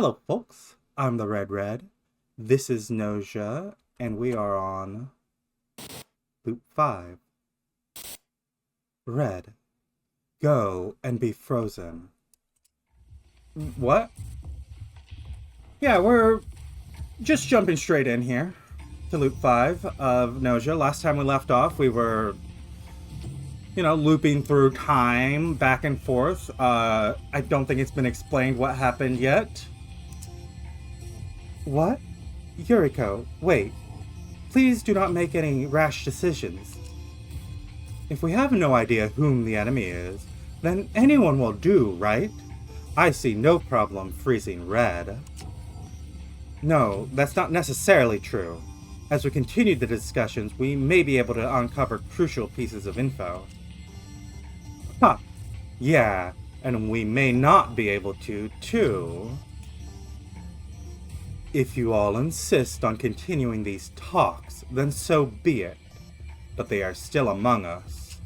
Hello, folks. I'm the Red. This is Gnosia, and we are on Loop 5. Red, go and be frozen. What? Yeah, we're just jumping straight in here to Loop 5 of Gnosia. Last time we left off, we were, looping through time back and forth. I don't think it's been explained what happened yet. What? Yuriko, wait. Please do not make any rash decisions. If we have no idea whom the enemy is, then anyone will do, right? I see no problem freezing Red. No, that's not necessarily true. As we continue the discussions, we may be able to uncover crucial pieces of info. Huh. Yeah, and we may not be able to, too. If you all insist on continuing these talks, then so be it. But they are still among us.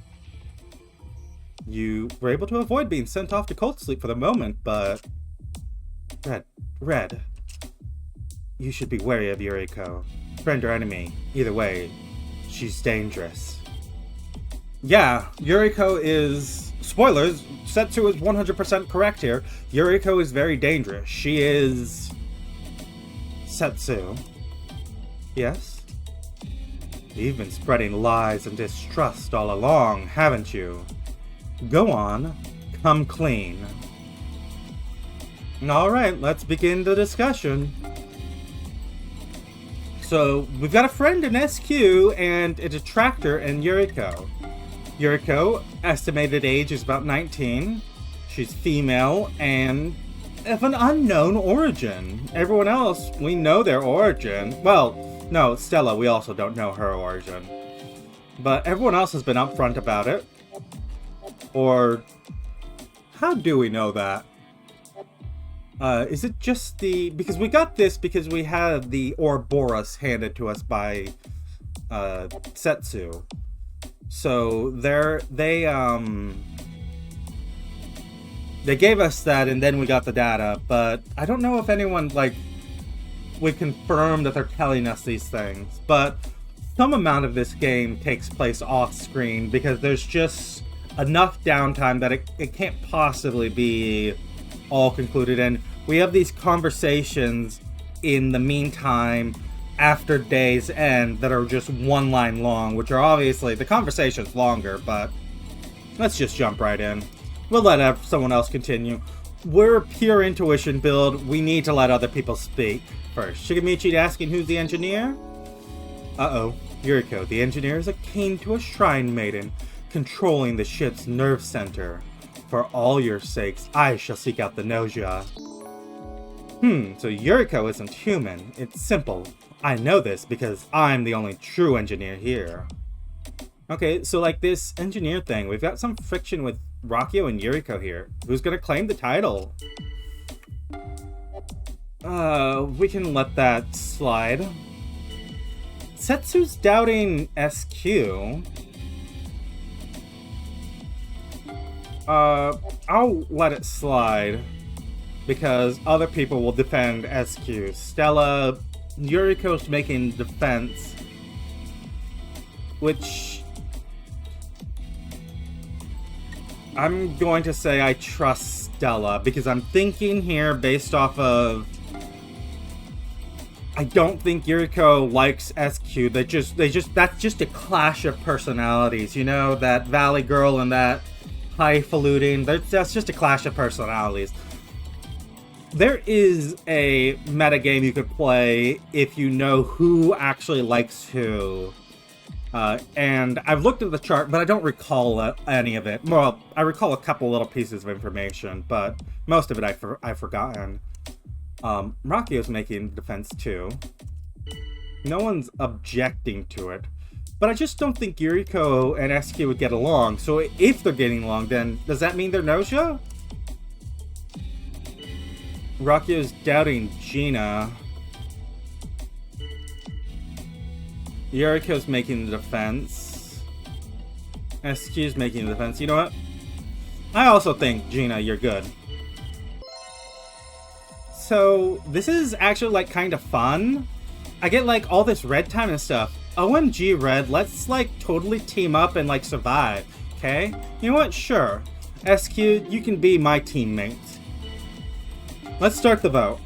You were able to avoid being sent off to cold sleep for the moment, but... Red. You should be wary of Yuriko. Friend or enemy, either way, she's dangerous. Yeah, Yuriko is... Spoilers, Setsu is 100% correct here. Yuriko is very dangerous. She is... Setsu. Yes? You've been spreading lies and distrust all along, haven't you? Go on. Come clean. Alright, let's begin the discussion. So, we've got a friend in SQ and a detractor in Yuriko. Yuriko, estimated age is about 19. She's female and of an unknown origin. Everyone else, we know their origin. Well, no, Stella, we also don't know her origin. But everyone else has been upfront about it. Or, how do we know that? Is it just the... Because we got this because we had the Ouroboros handed to us by Setsu. So, they gave us that and then we got the data, but I don't know if anyone, would confirm that they're telling us these things. But some amount of this game takes place off-screen because there's just enough downtime that it can't possibly be all concluded. And we have these conversations in the meantime after day's end that are just one line long, which are obviously, the conversation's longer, but let's just jump right in. We'll let someone else continue. We're a pure intuition build. We need to let other people speak first. Shigemichi asking who's the engineer? Uh-oh. Yuriko, the engineer is akin to a shrine maiden, controlling the ship's nerve center. For all your sakes, I shall seek out the Gnosia. So Yuriko isn't human. It's simple. I know this because I'm the only true engineer here. Okay, so this engineer thing, we've got some friction with Rakio and Yuriko here. Who's gonna claim the title? We can let that slide. Setsu's doubting SQ. I'll let it slide because other people will defend SQ. Stella, Yuriko's making defense, which I'm going to say I trust Stella because I'm thinking here based off of I don't think Yuriko likes SQ. That's just a clash of personalities, that Valley Girl and that highfalutin. That's just a clash of personalities. There is a metagame you could play if you know who actually likes who. And I've looked at the chart, but I don't recall any of it. Well, I recall a couple little pieces of information, but most of it I've forgotten. Rakio's making defense too. No one's objecting to it. But I just don't think Yuriko and SQ would get along. So if they're getting along, then does that mean they're Gnosia? Rakio's doubting Gina. Yuriko's making the defense. SQ's making the defense. You know what? I also think, Gina, you're good. So this is actually like kind of fun. I get like all this red time and stuff. OMG Red, let's like totally team up and like survive, okay? You know what? Sure. SQ, you can be my teammate. Let's start the vote.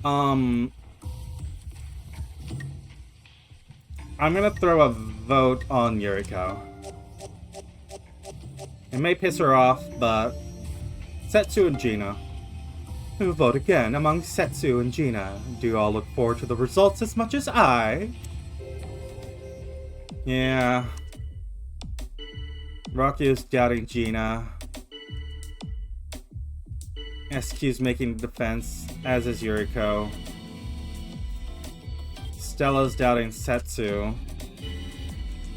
I'm gonna throw a vote on Yuriko. It may piss her off, but Setsu and Gina. Who vote again among Setsu and Gina? Do you all look forward to the results as much as I? Yeah. Rocky is doubting Gina. SQ's making defense, as is Yuriko. Stella's doubting Setsu.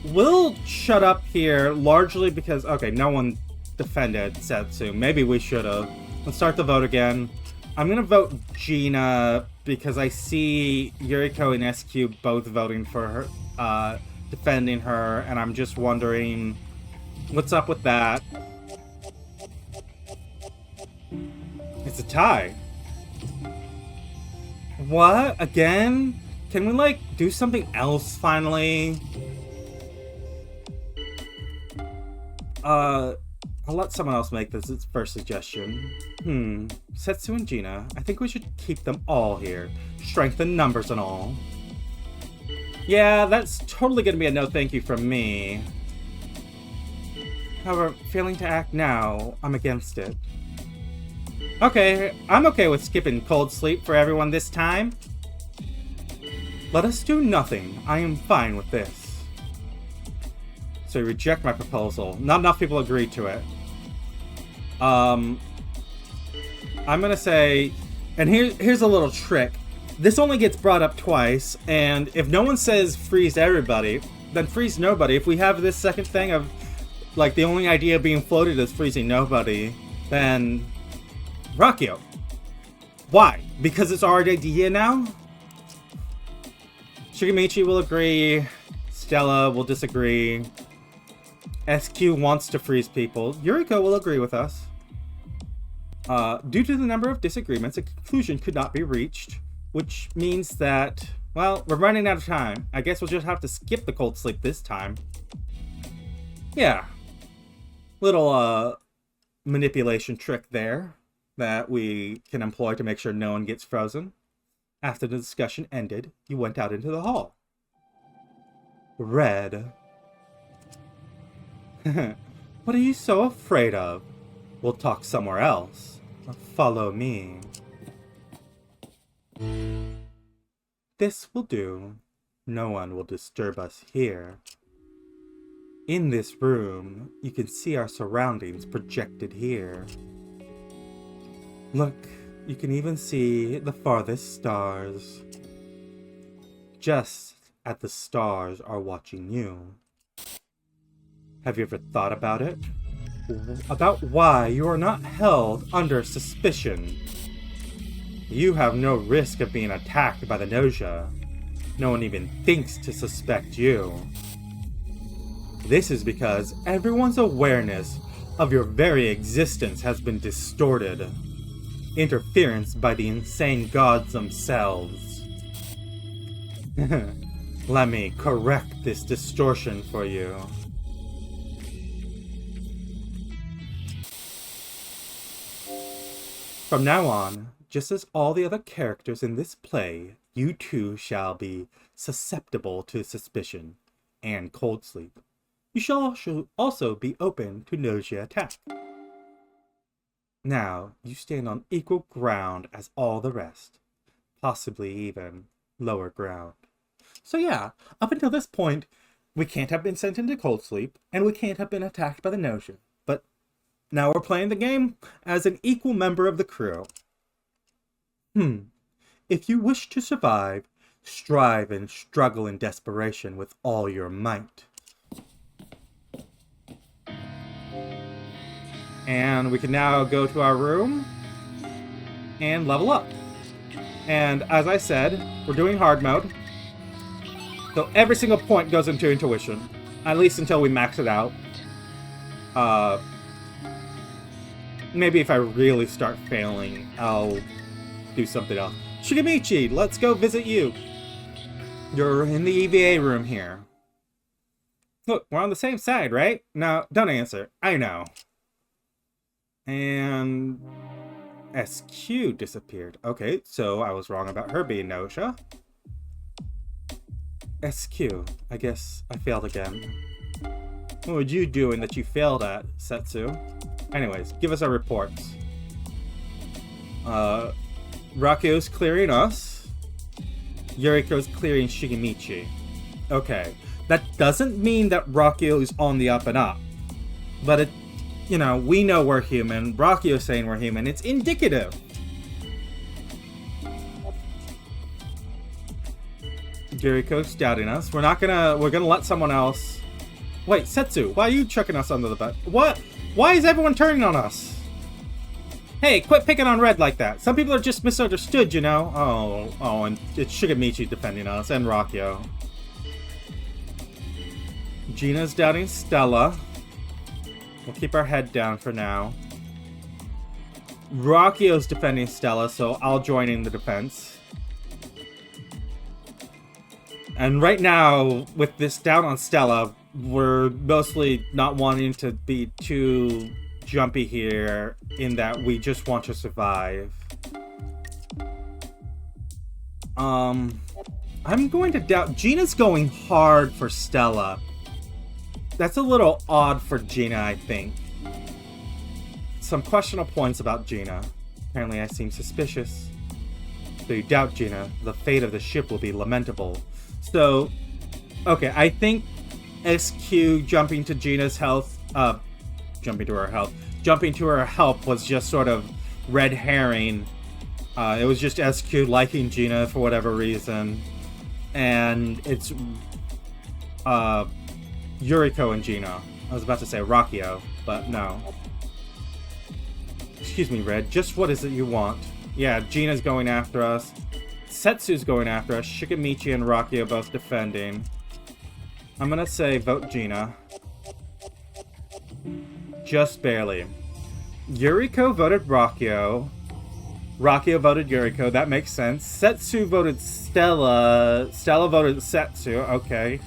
We'll shut up here largely because, okay, no one defended Setsu. Maybe we should have. Let's start the vote again. I'm gonna vote Gina because I see Yuriko and SQ both voting for her, defending her, and I'm just wondering what's up with that. It's a tie. What? Again? Can we, like, do something else finally? I'll let someone else make this its first suggestion. Setsu and Gina. I think we should keep them all here. Strength in numbers and all. Yeah, that's totally gonna be a no thank you from me. However, failing to act now, I'm against it. Okay, I'm okay with skipping cold sleep for everyone this time. Let us do nothing. I am fine with this. So you reject my proposal. Not enough people agreed to it. I'm gonna say, and here's a little trick. This only gets brought up twice, and if no one says freeze everybody, then freeze nobody. If we have this second thing of, like, the only idea being floated is freezing nobody, then Rakio. Why? Because it's our idea now? Shigemichi will agree. Stella will disagree. SQ wants to freeze people. Yuriko will agree with us. Due to the number of disagreements, a conclusion could not be reached, which means that, well, we're running out of time. I guess we'll just have to skip the cold sleep this time. Yeah. Little, manipulation trick there that we can employ to make sure no one gets frozen. After the discussion ended, you went out into the hall. Red. What are you so afraid of? We'll talk somewhere else. Follow me. This will do. No one will disturb us here. In this room, you can see our surroundings projected here. Look, you can even see the farthest stars. Just as the stars are watching you. Have you ever thought about it? About why you are not held under suspicion? You have no risk of being attacked by the Gnosia. No one even thinks to suspect you. This is because everyone's awareness of your very existence has been distorted. Interference by the insane gods themselves. Let me correct this distortion for you. From now on, just as all the other characters in this play, you too shall be susceptible to suspicion and cold sleep. You shall also be open to Gnosia attack. Now, you stand on equal ground as all the rest, possibly even lower ground. So yeah, up until this point, we can't have been sent into cold sleep, and we can't have been attacked by the Gnosia. But now we're playing the game as an equal member of the crew. If you wish to survive, strive and struggle in desperation with all your might. And we can now go to our room and level up. And as I said, we're doing hard mode. So every single point goes into intuition, at least until we max it out. Maybe if I really start failing, I'll do something else. Shigemichi, let's go visit you. You're in the EVA room here. Look, we're on the same side, right? No, don't answer. I know. And SQ disappeared. Okay, so I was wrong about her being Gnosia. SQ, I guess I failed again. What were you doing that you failed at, Setsu? Anyways, give us our reports. Rakio's clearing us. Yuriko's clearing Shigemichi. Okay. That doesn't mean that Rakio is on the up and up. But it, you know, we know we're human. Rakio's saying we're human. It's indicative. Yuriko's doubting us. We're gonna let someone else. Wait, Setsu, why are you chucking us under the bed? What? Why is everyone turning on us? Hey, quit picking on Red like that. Some people are just misunderstood, you know? Oh, and it's Shigemichi defending us, and Rakio. Gina's doubting Stella. We'll keep our head down for now. Rakio's defending Stella, so I'll join in the defense. And right now, with this down on Stella, we're mostly not wanting to be too jumpy here, in that we just want to survive. I'm going to doubt... Gina's going hard for Stella. That's a little odd for Gina, I think. Some questionable points about Gina. Apparently I seem suspicious. So you doubt Gina. The fate of the ship will be lamentable. So, okay, I think SQ jumping to Gina's health, jumping to her help was just sort of red herring. It was just SQ liking Gina for whatever reason. And it's, Yuriko and Gina. I was about to say Rakio, but no. Excuse me, Red, just what is it you want? Yeah, Gina's going after us. Setsu's going after us. Shigemichi and Rakio both defending. I'm gonna say vote Gina. Just barely. Yuriko voted Rakio. Rakio voted Yuriko. That makes sense. Setsu voted Stella. Stella voted Setsu. Okay.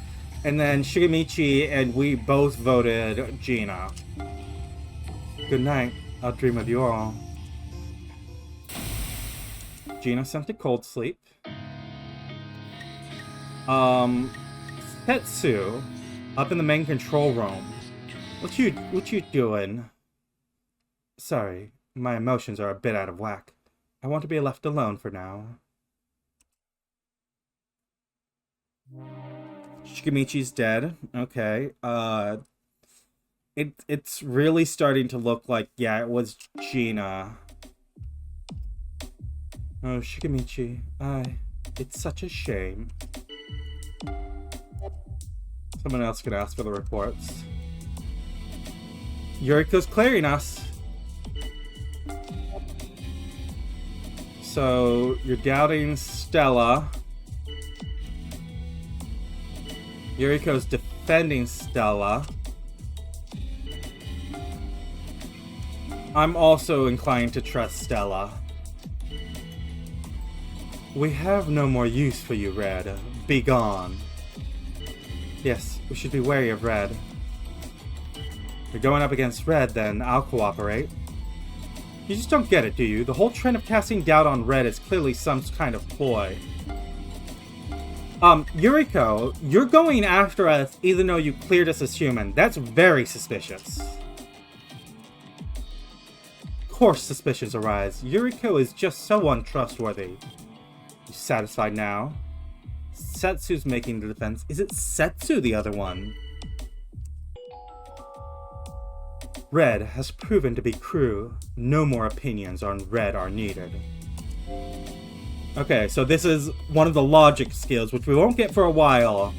And then Shigemichi and we both voted Gina. Good night. I'll dream of you all. Gina sent to cold sleep. Setsu, up in the main control room. What you doing? Sorry, my emotions are a bit out of whack. I want to be left alone for now. Shigemichi's dead. Okay. It's really starting to look like, yeah, it was Gina. Oh, Shigemichi, it's such a shame. Someone else could ask for the reports. Yuriko's clearing us. So, you're doubting Stella. Yuriko's defending Stella. I'm also inclined to trust Stella. We have no more use for you, Red. Be gone. Yes, we should be wary of Red. If you're going up against Red, then I'll cooperate. You just don't get it, do you? The whole trend of casting doubt on Red is clearly some kind of ploy. Yuriko, you're going after us even though you cleared us as human. That's very suspicious. Of course suspicions arise. Yuriko is just so untrustworthy. You satisfied now? Setsu's making the defense. Is it Setsu, the other one? Red has proven to be cruel. No more opinions on Red are needed. Okay, so this is one of the logic skills, which we won't get for a while,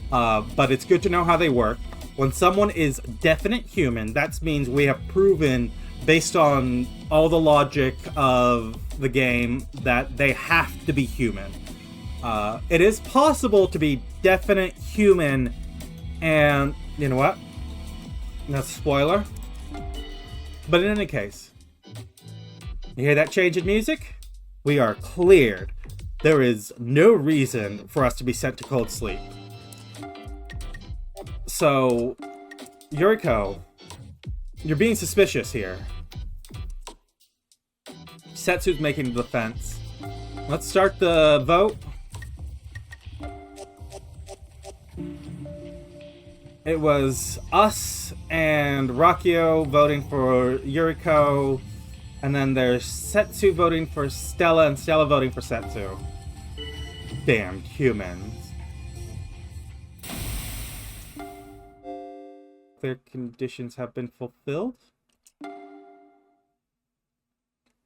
but it's good to know how they work. When someone is definite human, that means we have proven, based on all the logic of the game, that they have to be human. It is possible to be definite human, and you know what? That's a spoiler. But in any case, You hear that change in music? We are cleared. There is no reason for us to be sent to cold sleep. So, Yuriko, you're being suspicious here. Setsu's making the defense. Let's start the vote. It was us and Rakio voting for Yuriko, and then there's Setsu voting for Stella and Stella voting for Setsu. Damned humans. Their conditions have been fulfilled?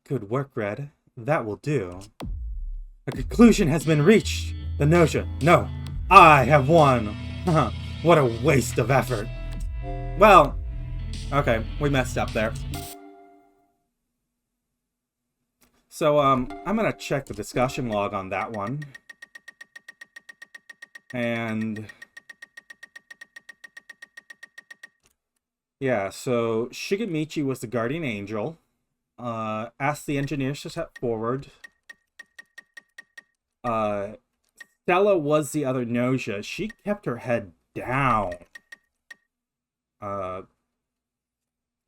Good work, Red. That will do. A conclusion has been reached. The Gnosia. No, I have won. What a waste of effort. Well, okay, we messed up there. So, I'm gonna check the discussion log on that one. And yeah, so Shigemichi was the guardian angel. Asked the engineers to step forward. Stella was the other Gnosia. She kept her head down.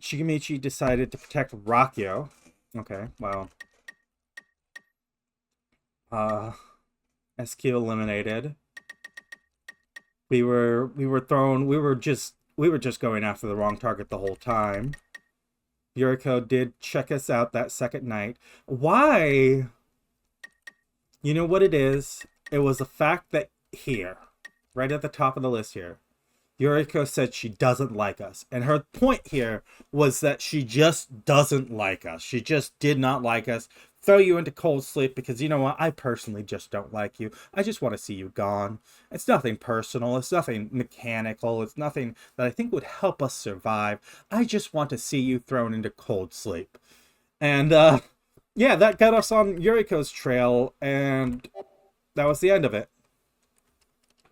Shigemichi decided to protect Rakio. Okay, well. SQ eliminated. We were just going after the wrong target the whole time. Yuriko did check us out that second night. Why? You know what it is? It was the fact that here, right at the top of the list here, Yuriko said she doesn't like us. And her point here was that she just doesn't like us. She just did not like us. Throw you into cold sleep because, you know what, I personally just don't like you. I just want to see you gone. It's nothing personal. It's nothing mechanical. It's nothing that I think would help us survive. I just want to see you thrown into cold sleep. And, yeah, that got us on Yuriko's trail, and that was the end of it.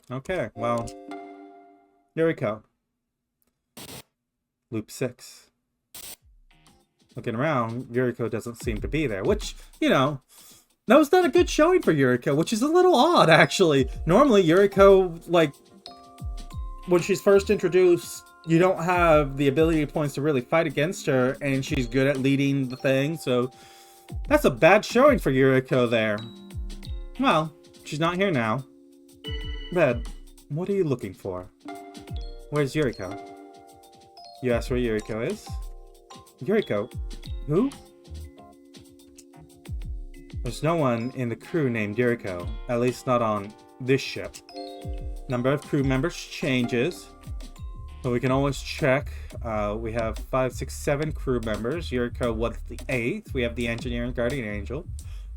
Okay, well, Yuriko. Loop 6. Looking around, Yuriko doesn't seem to be there, which, you know, that was not a good showing for Yuriko, which is a little odd, actually. Normally, Yuriko, like, when she's first introduced, you don't have the ability points to really fight against her, and she's good at leading the thing, so that's a bad showing for Yuriko there. Well, she's not here now. Red, what are you looking for? Where's Yuriko? You asked where Yuriko is? Yuriko? Who? There's no one in the crew named Yuriko, at least not on this ship. Number of crew members changes, but we can always check. We have 5, 6, 7 crew members. Yuriko was the 8th. We have the engineer and guardian angel.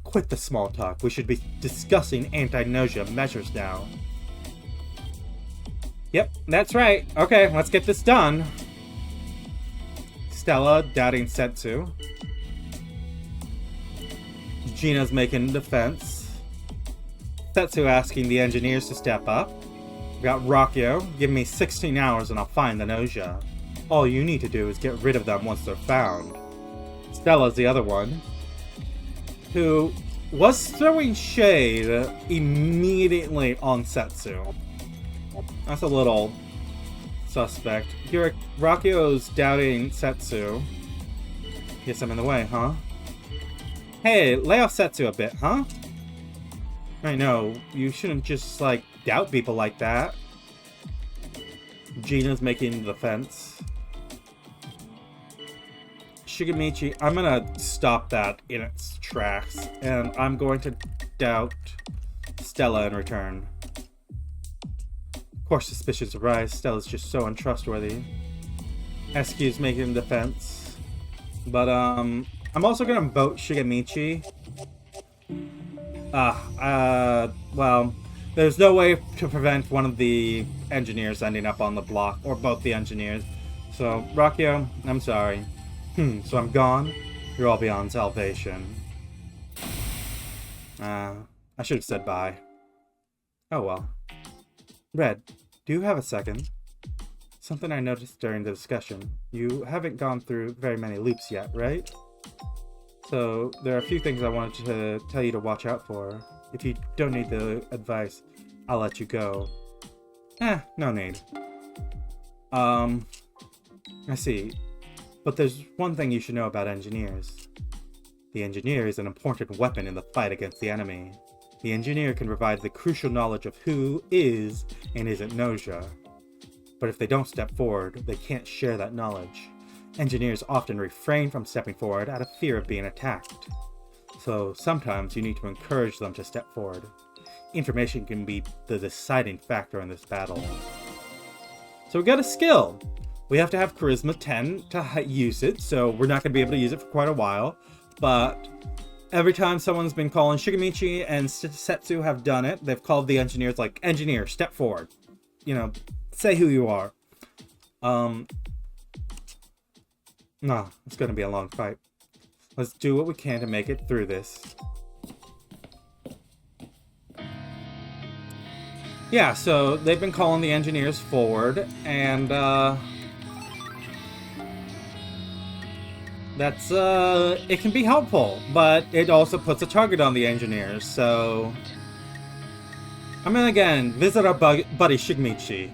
Quit the small talk. We should be discussing anti-Gnosia measures now. Yep, that's right. Okay, let's get this done. Stella doubting Setsu. Gina's making defense. Setsu asking the engineers to step up. We got Rakio. Give me 16 hours and I'll find the Gnosia. All you need to do is get rid of them once they're found. Stella's the other one, who was throwing shade immediately on Setsu. That's a little suspect. Rakio's doubting Setsu. Guess I'm in the way, huh? Hey, lay off Setsu a bit, huh? I know, you shouldn't just, like, doubt people like that. Gina's making the defense. Shigemichi, I'm gonna stop that in its tracks, and I'm going to doubt Stella in return. Of course suspicions arise. Stella's just so untrustworthy. SQ's making defense. But, I'm also gonna vote Shigemichi. Well, there's no way to prevent one of the engineers ending up on the block, or both the engineers. So, Rakio, I'm sorry. So I'm gone? You're all beyond salvation. I should have said bye. Oh well. Red, do you have a second? Something I noticed during the discussion. You haven't gone through very many loops yet, right? So, there are a few things I wanted to tell you to watch out for. If you don't need the advice, I'll let you go. No need. I see. But there's one thing you should know about engineers. The engineer is an important weapon in the fight against the enemy. The engineer can provide the crucial knowledge of who is and isn't Gnosia. But if they don't step forward, they can't share that knowledge. Engineers often refrain from stepping forward out of fear of being attacked. So sometimes you need to encourage them to step forward. Information can be the deciding factor in this battle. So we got a skill. We have to have Charisma 10 to use it, so we're not going to be able to use it for quite a while. But every time someone's been calling, Shigemichi and Setsu have done it, they've called the engineers like, engineer, step forward. You know, say who you are. No, it's going to be a long fight. Let's do what we can to make it through this. Yeah, so they've been calling the engineers forward, and that's it can be helpful, but it also puts a target on the engineers, so I'm gonna again visit our buddy Shigemichi.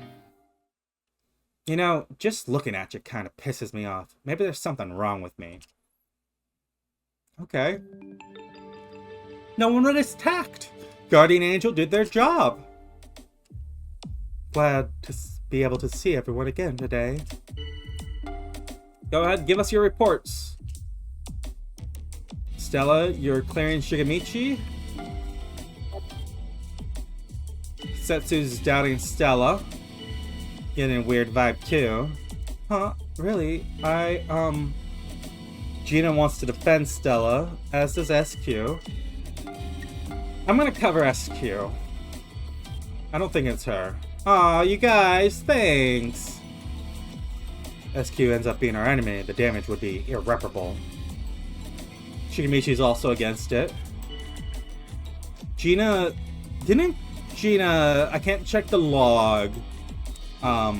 You know, just looking at you kind of pisses me off. Maybe there's something wrong with me. Okay. No one was attacked. Guardian Angel did their job. Glad to be able to see everyone again today. Go ahead, give us your reports. Stella, you're clearing Shigemichi. Setsu's doubting Stella. Getting a weird vibe too. Huh? Really? Gina wants to defend Stella, as does SQ. I'm gonna cover SQ. I don't think it's her. Aw, you guys, thanks! SQ ends up being our enemy. The damage would be irreparable. Shigemichi's also against it. Gina... Didn't Gina... I can't check the log. Oh,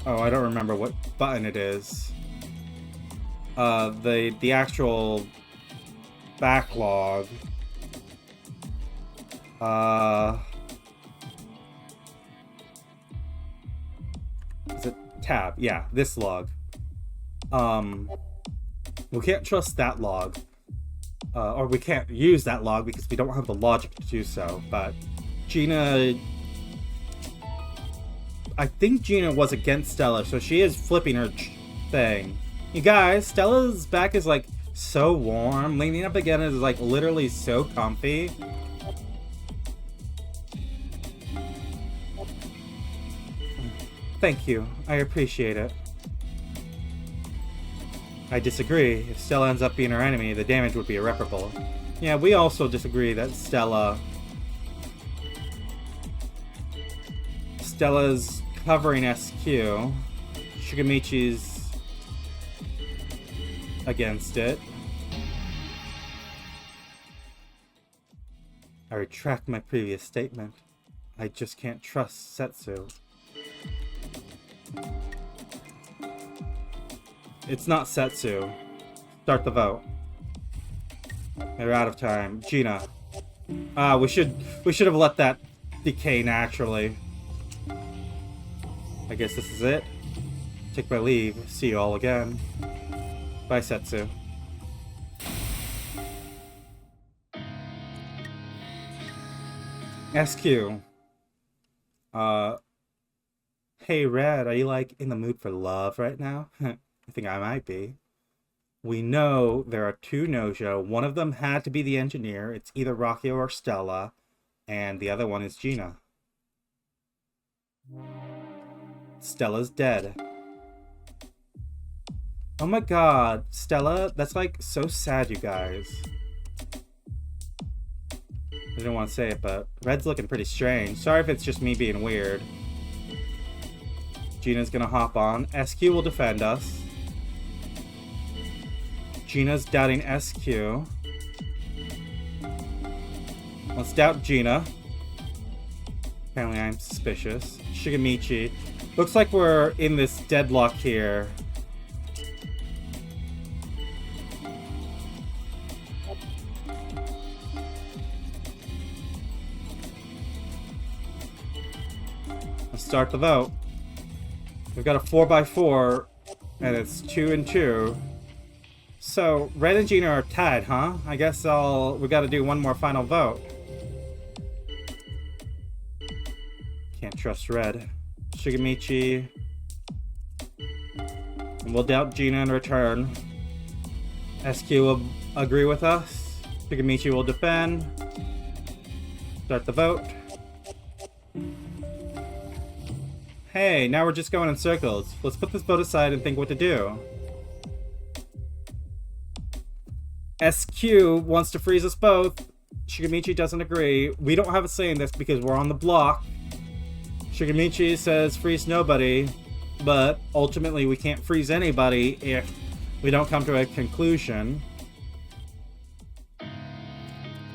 I don't remember what button it is. The actual backlog. Is it tab? Yeah, this log. We can't trust that log. Or we can't use that log because we don't have the logic to do so, but Gina... I think Gina was against Stella, so she is flipping her thing. You guys, Stella's back is like so warm. Leaning up again is like literally so comfy. Thank you. I appreciate it. I disagree. If Stella ends up being our enemy, the damage would be irreparable. Yeah, we also disagree that Stella's covering SQ. Shigemichi's against it. I retract my previous statement. I just can't trust Setsu. It's not Setsu. Start the vote. They're out of time. Gina. We should have let that decay naturally. I guess this is it. Take my leave. See you all again. Bye, Setsu. SQ. Hey, Red, are you, like, in the mood for love right now? I think I might be. We know there are two Gnosia. One of them had to be the engineer. It's either Rocky or Stella. And the other one is Gina. Stella's dead. Oh my god, Stella, that's like so sad, you guys. I didn't want to say it, but Red's looking pretty strange. Sorry if it's just me being weird. Gina's gonna hop on. SQ will defend us. Gina's doubting SQ. Let's doubt Gina. Apparently I'm suspicious. Shigemichi. Looks like we're in this deadlock here. start the vote. We've got a 4x4, and it's 2 and 2. So, Red and Gina are tied, huh? I guess we gotta do one more final vote. Can't trust Red. Shigemichi. And we'll doubt Gina in return. SQ will agree with us. Shigemichi will defend. Start the vote. Hey, now we're just going in circles. Let's put this vote aside and think what to do. SQ wants to freeze us both. Shigemichi doesn't agree. We don't have a say in this because we're on the block. Shigemichi says freeze nobody, but ultimately we can't freeze anybody if we don't come to a conclusion.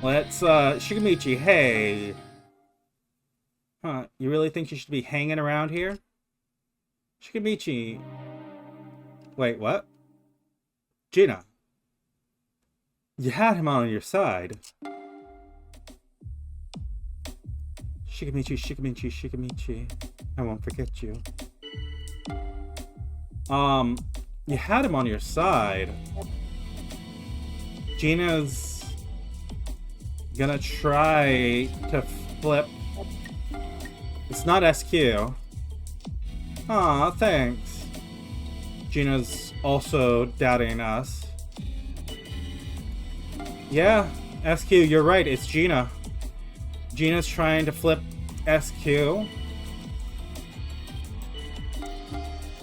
Let's, Shigemichi, hey. Huh, you really think you should be hanging around here? Shigemichi. Wait, what? Gina. You had him on your side. Shigemichi, Shigemichi, Shigemichi. I won't forget you. You had him on your side. Gina's gonna try to flip. It's not SQ. Aw, thanks. Gina's also doubting us. Yeah, SQ, you're right, it's Gina. Gina's trying to flip SQ.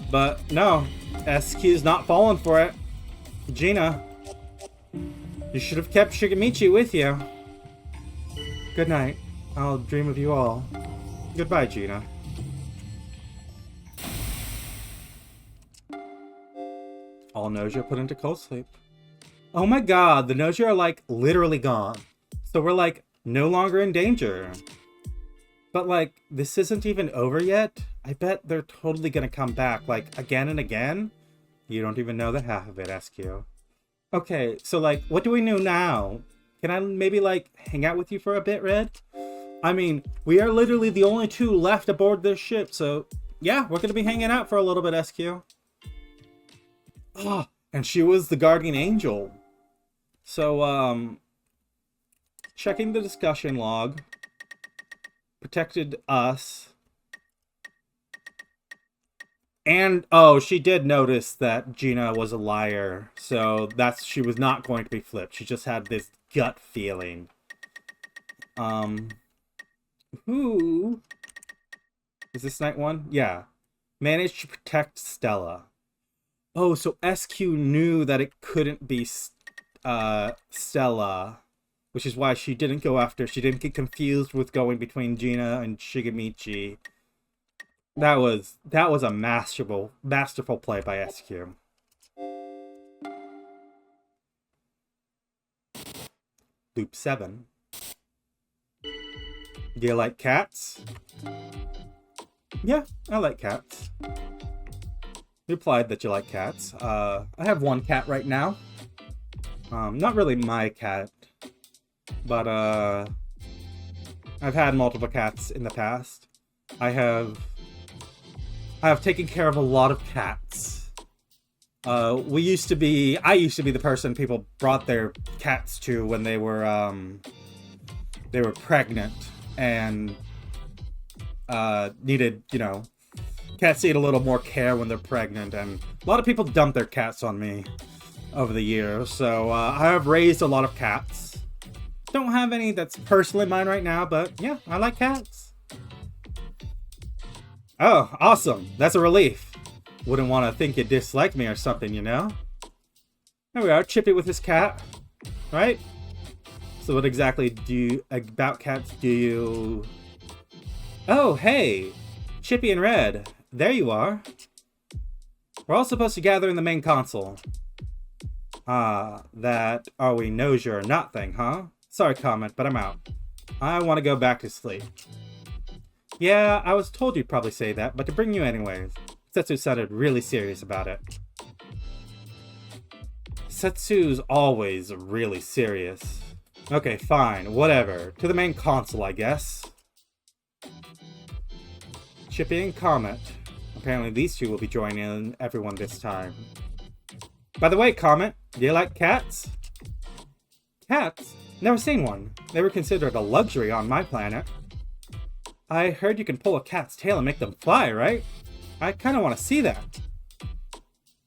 But no, SQ's not falling for it. Gina, you should have kept Shigemichi with you. Good night. I'll dream of you all. Goodbye, Gina. All Gnosia put into cold sleep. Oh my god, the Gnosia are like literally gone. So we're like no longer in danger. But like, this isn't even over yet. I bet they're totally gonna come back like again and again. You don't even know the half of it, SQ. Okay, so like, what do we do now? Can I maybe like hang out with you for a bit, Red? I mean, we are literally the only two left aboard this ship, so yeah, we're gonna be hanging out for a little bit, SQ. Oh, and she was the guardian angel. So, checking the discussion log, protected us. And, oh, she did notice that Gina was a liar, so she was not going to be flipped. She just had this gut feeling. Who? Is this night one? Yeah. Managed to protect Stella. Oh, so SQ knew that it couldn't be Stella, which is why she didn't go after. She didn't get confused with going between Gina and Shigemichi. That was a masterful play by SQ. Loop 7. Do you like cats? Yeah, I like cats. You replied that you like cats. I have one cat right now. Not really my cat, but I've had multiple cats in the past. I have taken care of a lot of cats. I used to be the person people brought their cats to when they were pregnant and needed, cats need a little more care when they're pregnant, and a lot of people dump their cats on me over the years, so I have raised a lot of cats. Don't have any that's personally mine right now, but yeah, I like cats. Oh, awesome. That's a relief. Wouldn't want to think you dislike me or something, you know? There we are, Chippy with his cat, right? So what exactly about cats do you... Oh, hey! Chippy and Red. There you are. We're all supposed to gather in the main console. That are we Gnosia or not thing, huh? Sorry, comment, but I'm out. I want to go back to sleep. Yeah, I was told you'd probably say that, but to bring you anyways. Setsu sounded really serious about it. Setsu's always really serious. Okay, fine, whatever. To the main console, I guess. Chippy and Comet. Apparently these two will be joining everyone this time. By the way, Comet, do you like cats? Cats? Never seen one. They were considered a luxury on my planet. I heard you can pull a cat's tail and make them fly, right? I kind of want to see that.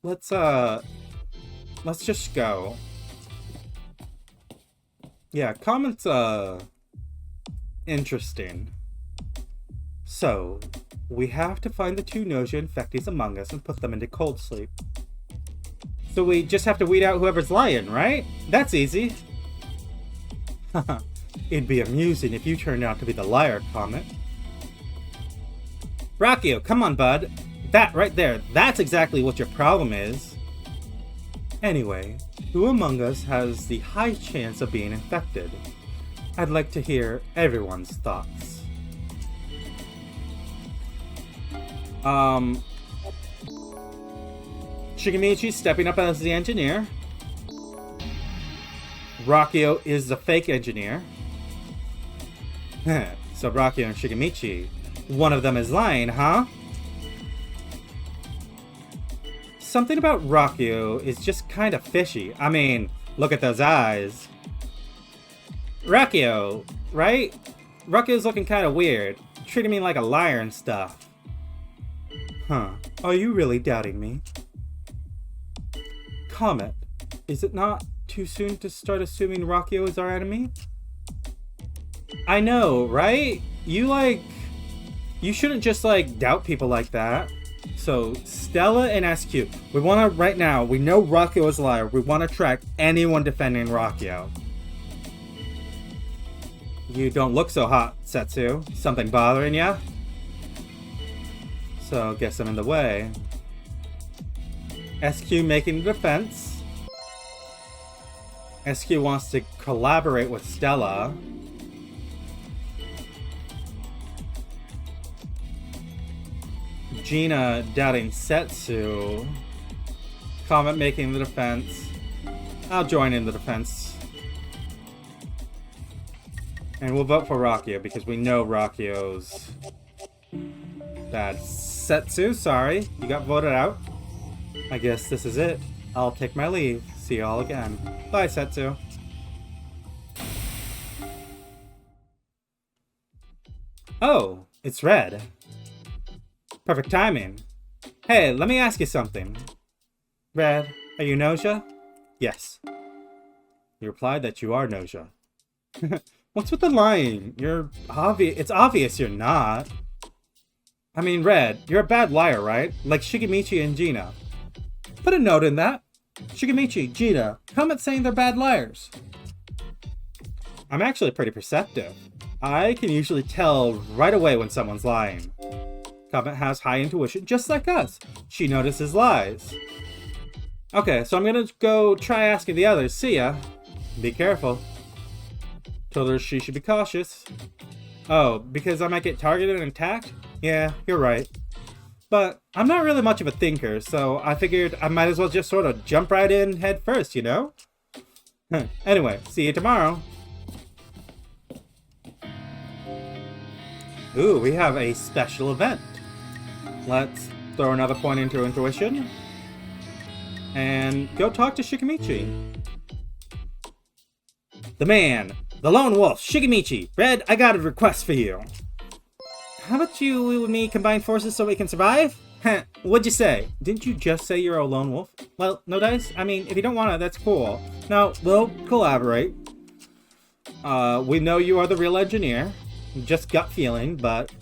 Let's just go. Yeah, Comet's, interesting. So, we have to find the two Gnosia infectees among us and put them into cold sleep. So we just have to weed out whoever's lying, right? That's easy. Haha, it'd be amusing if you turned out to be the liar, Comet. Rockio, come on, bud. That right there, that's exactly what your problem is. Anyway, who among us has the high chance of being infected? I'd like to hear everyone's thoughts. Shigemichi stepping up as the engineer. Rockio is the fake engineer. So Rockio and Shigemichi, one of them is lying, huh? Something about Rockio is just kind of fishy. I mean, look at those eyes. Rockio, right? Rockio's looking kind of weird, treating me like a liar and stuff. Huh, are you really doubting me? Comet, is it not too soon to start assuming Rockio is our enemy? I know, right? You shouldn't just doubt people like that. So, Stella and SQ, we want to, right now, we know Rockio is a liar. We want to track anyone defending Rockio. You don't look so hot, Setsu. Something bothering ya? So, guess I'm in the way. SQ making the defense. SQ wants to collaborate with Stella. Gina doubting Setsu. Comet making the defense. I'll join in the defense. And we'll vote for Rockio because we know Rockio's bad. Setsu, sorry, you got voted out. I guess this is it. I'll take my leave. See y'all again. Bye, Setsu. Oh, it's Red. Perfect timing. Hey, let me ask you something. Red, are you Gnosia? Yes. You replied that you are Gnosia. What's with the lying? It's obvious you're not. I mean, Red, you're a bad liar, right? Like Shigemichi and Gina. Put a note in that. Shigemichi, Gina, Comet saying they're bad liars. I'm actually pretty perceptive. I can usually tell right away when someone's lying. Comet has high intuition, just like us. She notices lies. Okay, so I'm gonna go try asking the others. See ya. Be careful. Told her she should be cautious. Oh, because I might get targeted and attacked? Yeah, you're right. But I'm not really much of a thinker, so I figured I might as well just sort of jump right in head first, you know? Anyway, see you tomorrow. Ooh, we have a special event. Let's throw another point into intuition. And go talk to Shigemichi. The man, the lone wolf, Shigemichi. Red, I got a request for you. How about you and me combine forces so we can survive? Heh, what'd you say? Didn't you just say you're a lone wolf? Well, no dice? I mean, if you don't want to, that's cool. No, we'll collaborate. We know you are the real engineer. Just gut feeling, but...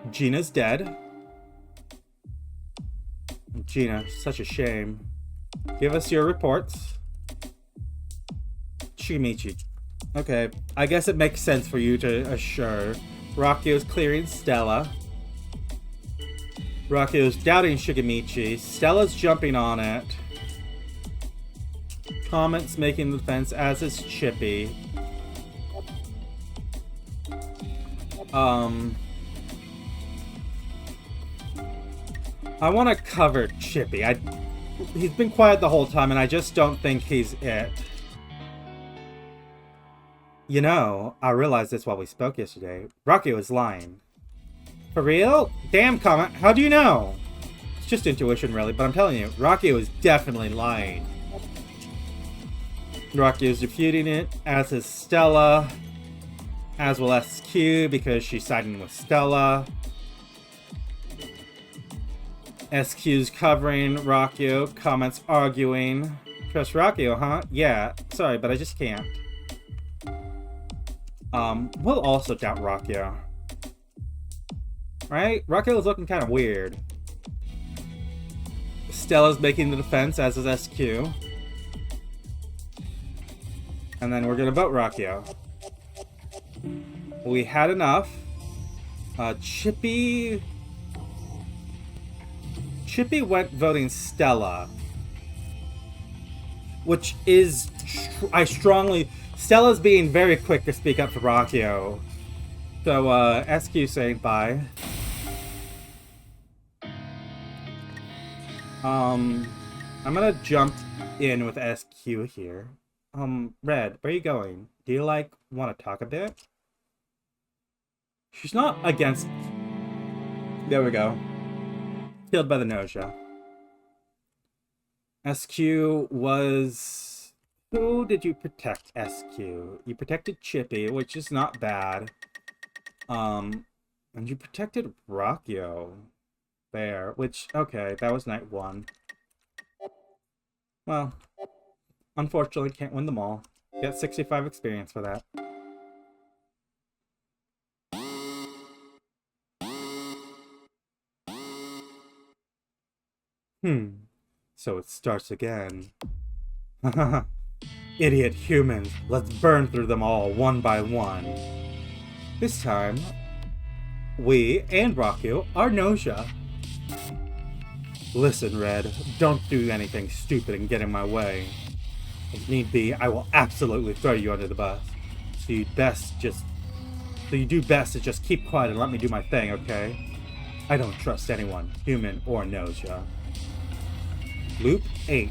Gina's dead. Gina, such a shame. Give us your reports. Shigemichi. Okay, I guess it makes sense for you to assure. Rockio's clearing Stella. Rockio's doubting Shigemichi. Stella's jumping on it. Comet's making the defense, as is Chippy. I want to cover Chippy. He's been quiet the whole time, and I just don't think he's it. You know, I realized this while we spoke yesterday. Rocky was lying. For real? Damn, Comet, how do you know? It's just intuition, really, but I'm telling you, Rocky was definitely lying. Rocky is refuting it, as is Stella, as will SQ because she's siding with Stella. SQ's covering Rockio, Comet's arguing. Trust Rockio, huh? Yeah, sorry, but I just can't. We'll also doubt Rockio. Right? Rockio's looking kind of weird. Stella's making the defense, as is SQ. And then we're gonna vote Rockio. We had enough. Chippy went voting Stella. Which is... Stella's being very quick to speak up for Rockio. So, SQ saying bye. I'm gonna jump in with SQ here. Red, where are you going? Do you, want to talk a bit? She's not against... There we go. Killed by the Gnosia. SQ was... Who did you protect, SQ? You protected Chippy, which is not bad. And you protected Rockio. There, which, okay, that was night 1. Well, unfortunately can't win them all. Get 65 experience for that. So it starts again. Idiot humans, let's burn through them all one by one. This time, we and Rockio are Gnosia. Listen, Red, don't do anything stupid and get in my way. If need be, I will absolutely throw you under the bus. So you do best to just keep quiet and let me do my thing, okay? I don't trust anyone, human or Gnosia. Loop 8.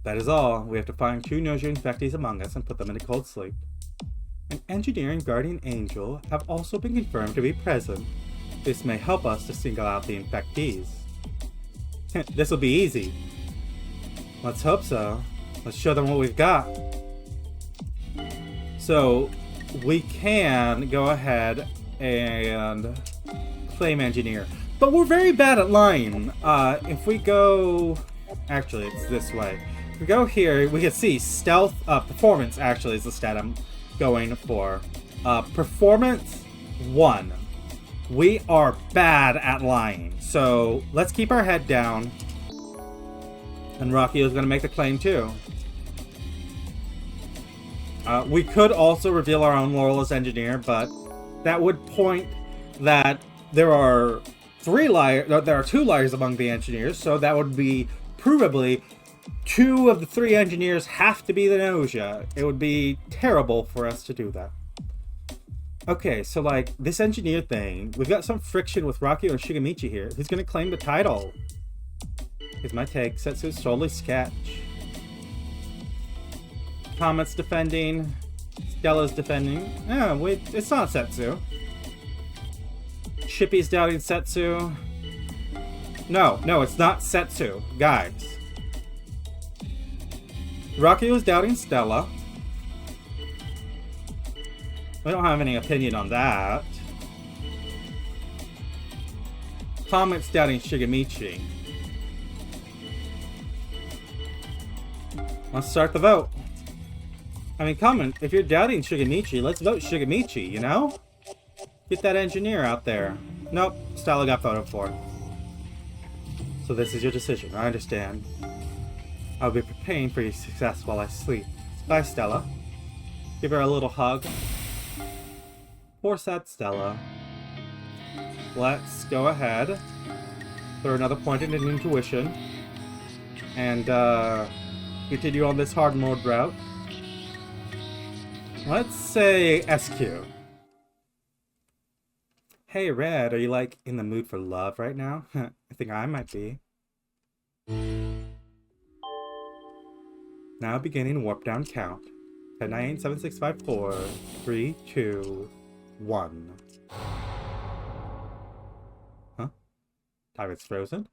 That is all. We have to find 2 Gnosia infectees among us and put them into cold sleep. An engineer and guardian angel have also been confirmed to be present. This may help us to single out the infectees. This will be easy. Let's hope so. Let's show them what we've got. So, we can go ahead and claim engineer. But we're very bad at lying. If we go... Actually, it's this way. If we go here, we can see stealth... performance, actually, is the stat I'm going for. Performance 1. We are bad at lying. So, let's keep our head down. And Rocky is going to make the claim, too. We could also reveal our own role as engineer, but that would point that there are 2 liars among the engineers, so that would be provably 2 of the 3 engineers have to be the Gnosia. It would be terrible for us to do that. Okay, so this engineer thing, we've got some friction with Rocky and Shigemichi here. Who's gonna claim the title? Here's my take. Setsu's solely sketch. Comet's defending. Stella's defending. Oh, wait, it's not Setsu. Chippy's doubting Setsu. No, it's not Setsu. Guys. Rocky was doubting Stella. We don't have any opinion on that. Comet's doubting Shigemichi. Let's start the vote. I mean, Comet, if you're doubting Shigemichi, let's vote Shigemichi, you know? Get that engineer out there. Nope, Stella got voted for. So this is your decision, I understand. I'll be preparing for your success while I sleep. Bye, Stella. Give her a little hug. Poor sad Stella. Let's go ahead. Throw another point in intuition. And, continue on this hard mode route. Let's say SQ. Hey, Red, are you, in the mood for love right now? I think I might be. Now beginning warp down count. 10, 9, 8, 7, 6, 5, 4, 3, 2, 1. Huh? Time is frozen?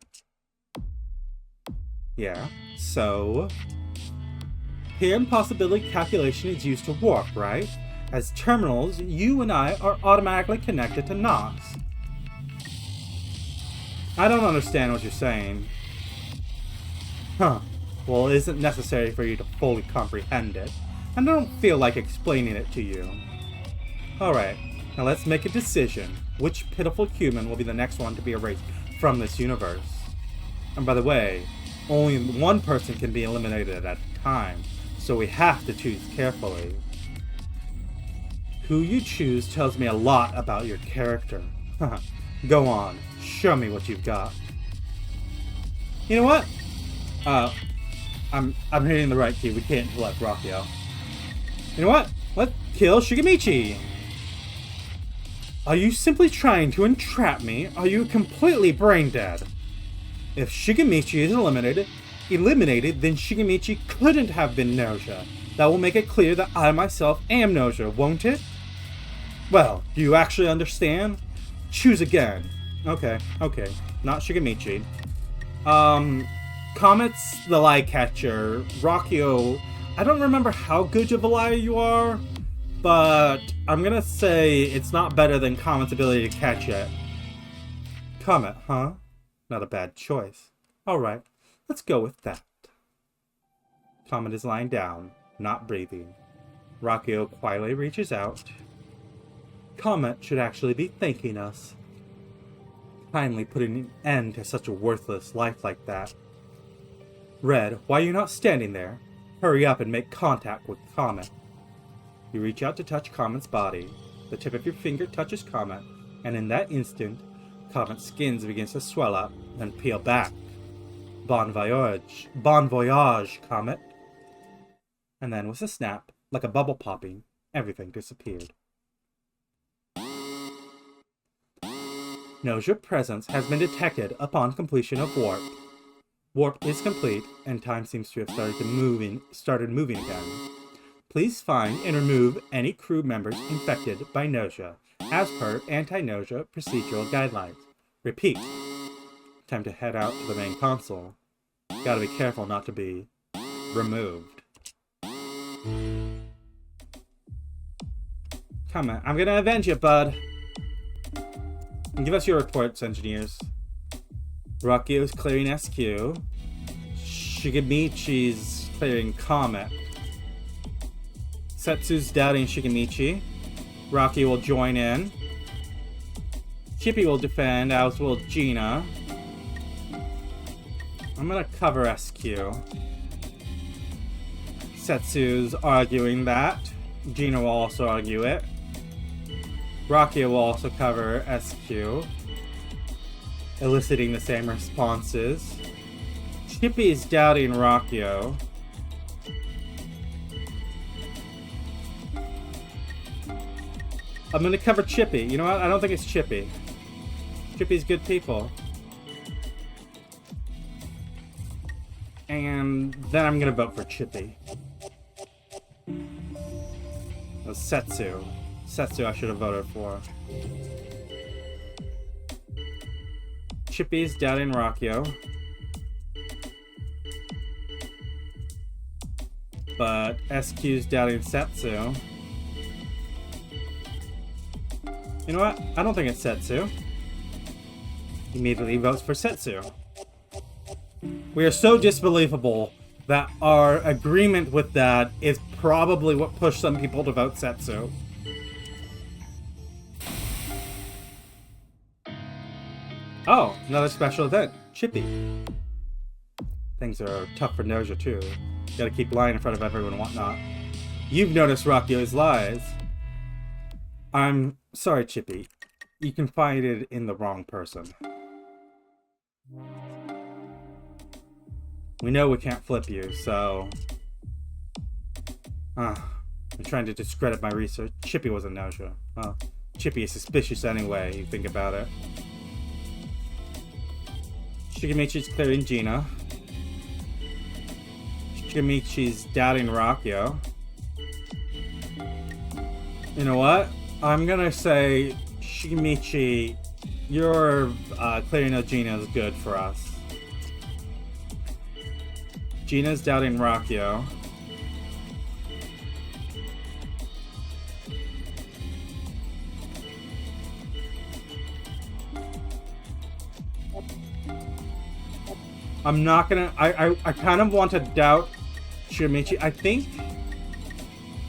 Yeah. So... here impossibility calculation is used to warp, right? As terminals, you and I are automatically connected to Nox. I don't understand what you're saying. Huh. Well, it isn't necessary for you to fully comprehend it. And I don't feel like explaining it to you. Alright, now let's make a decision. Which pitiful human will be the next one to be erased from this universe? And by the way, only one person can be eliminated at a time, so we have to choose carefully. Who you choose tells me a lot about your character. Go on, show me what you've got. You know what? I'm hitting the right key. We can't select Rockio. You know what? Let's kill Shigemichi. Are you simply trying to entrap me? Are you completely brain dead? If Shigemichi is eliminated, then Shigemichi couldn't have been Gnosia. That will make it clear that I myself am Gnosia, won't it? Well, do you actually understand? Choose again. Okay. Not Shigemichi. Comet's the lie catcher. Rockio, I don't remember how good of a liar you are, but I'm gonna say it's not better than Comet's ability to catch it. Comet, huh? Not a bad choice. Alright, let's go with that. Comet is lying down, not breathing. Rockio quietly reaches out. Comet should actually be thanking us. Kindly putting an end to such a worthless life like that. Red, why are you not standing there? Hurry up and make contact with Comet. You reach out to touch Comet's body. The tip of your finger touches Comet, and in that instant, Comet's skin begins to swell up and peel back. Bon voyage. Bon voyage, Comet. And then with a snap, like a bubble popping, everything disappeared. Gnosia presence has been detected upon completion of warp. Warp is complete, and time seems to have started moving again. Please find and remove any crew members infected by Gnosia, as per Anti-Gnosia procedural guidelines. Repeat. Time to head out to the main console. Gotta be careful not to be removed. Come on, I'm gonna avenge you, bud. Give us your reports, engineers. Rockio's clearing SQ. Shigemichi's clearing Comet. Setsu's doubting Shigemichi. Rocky will join in. Chippy will defend, as will Gina. I'm gonna cover SQ. Setsu's arguing that. Gina will also argue it. Rocky will also cover SQ, eliciting the same responses. Chippy is doubting Rockio. I'm gonna cover Chippy. You know what? I don't think it's Chippy. Chippy's good people. And then I'm gonna vote for Chippy. It was Setsu. Setsu I should have voted for. Chippy's doubting Rockio. But SQ's doubting Setsu. You know what? I don't think it's Setsu. Immediately votes for Setsu. We are so disbelievable that our agreement with that is probably what pushed some people to vote Setsu. Oh, another special event. Chippy. Things are tough for Gnosia too. Gotta keep lying in front of everyone and whatnot. You've noticed Rockio's lies. I'm sorry, Chippy. You confided in the wrong person. We know we can't flip you, so... I'm trying to discredit my research. Chippy wasn't Gnosia. Well, Chippy is suspicious anyway, you think about it. Shigemichi's clearing Gina. Shimichi's doubting Rakyo. You know what? I'm gonna say, Shimichi, your clearing of Gina is good for us. Gina's doubting Rakyo. I'm not gonna... I kind of want to doubt Shimichi. I think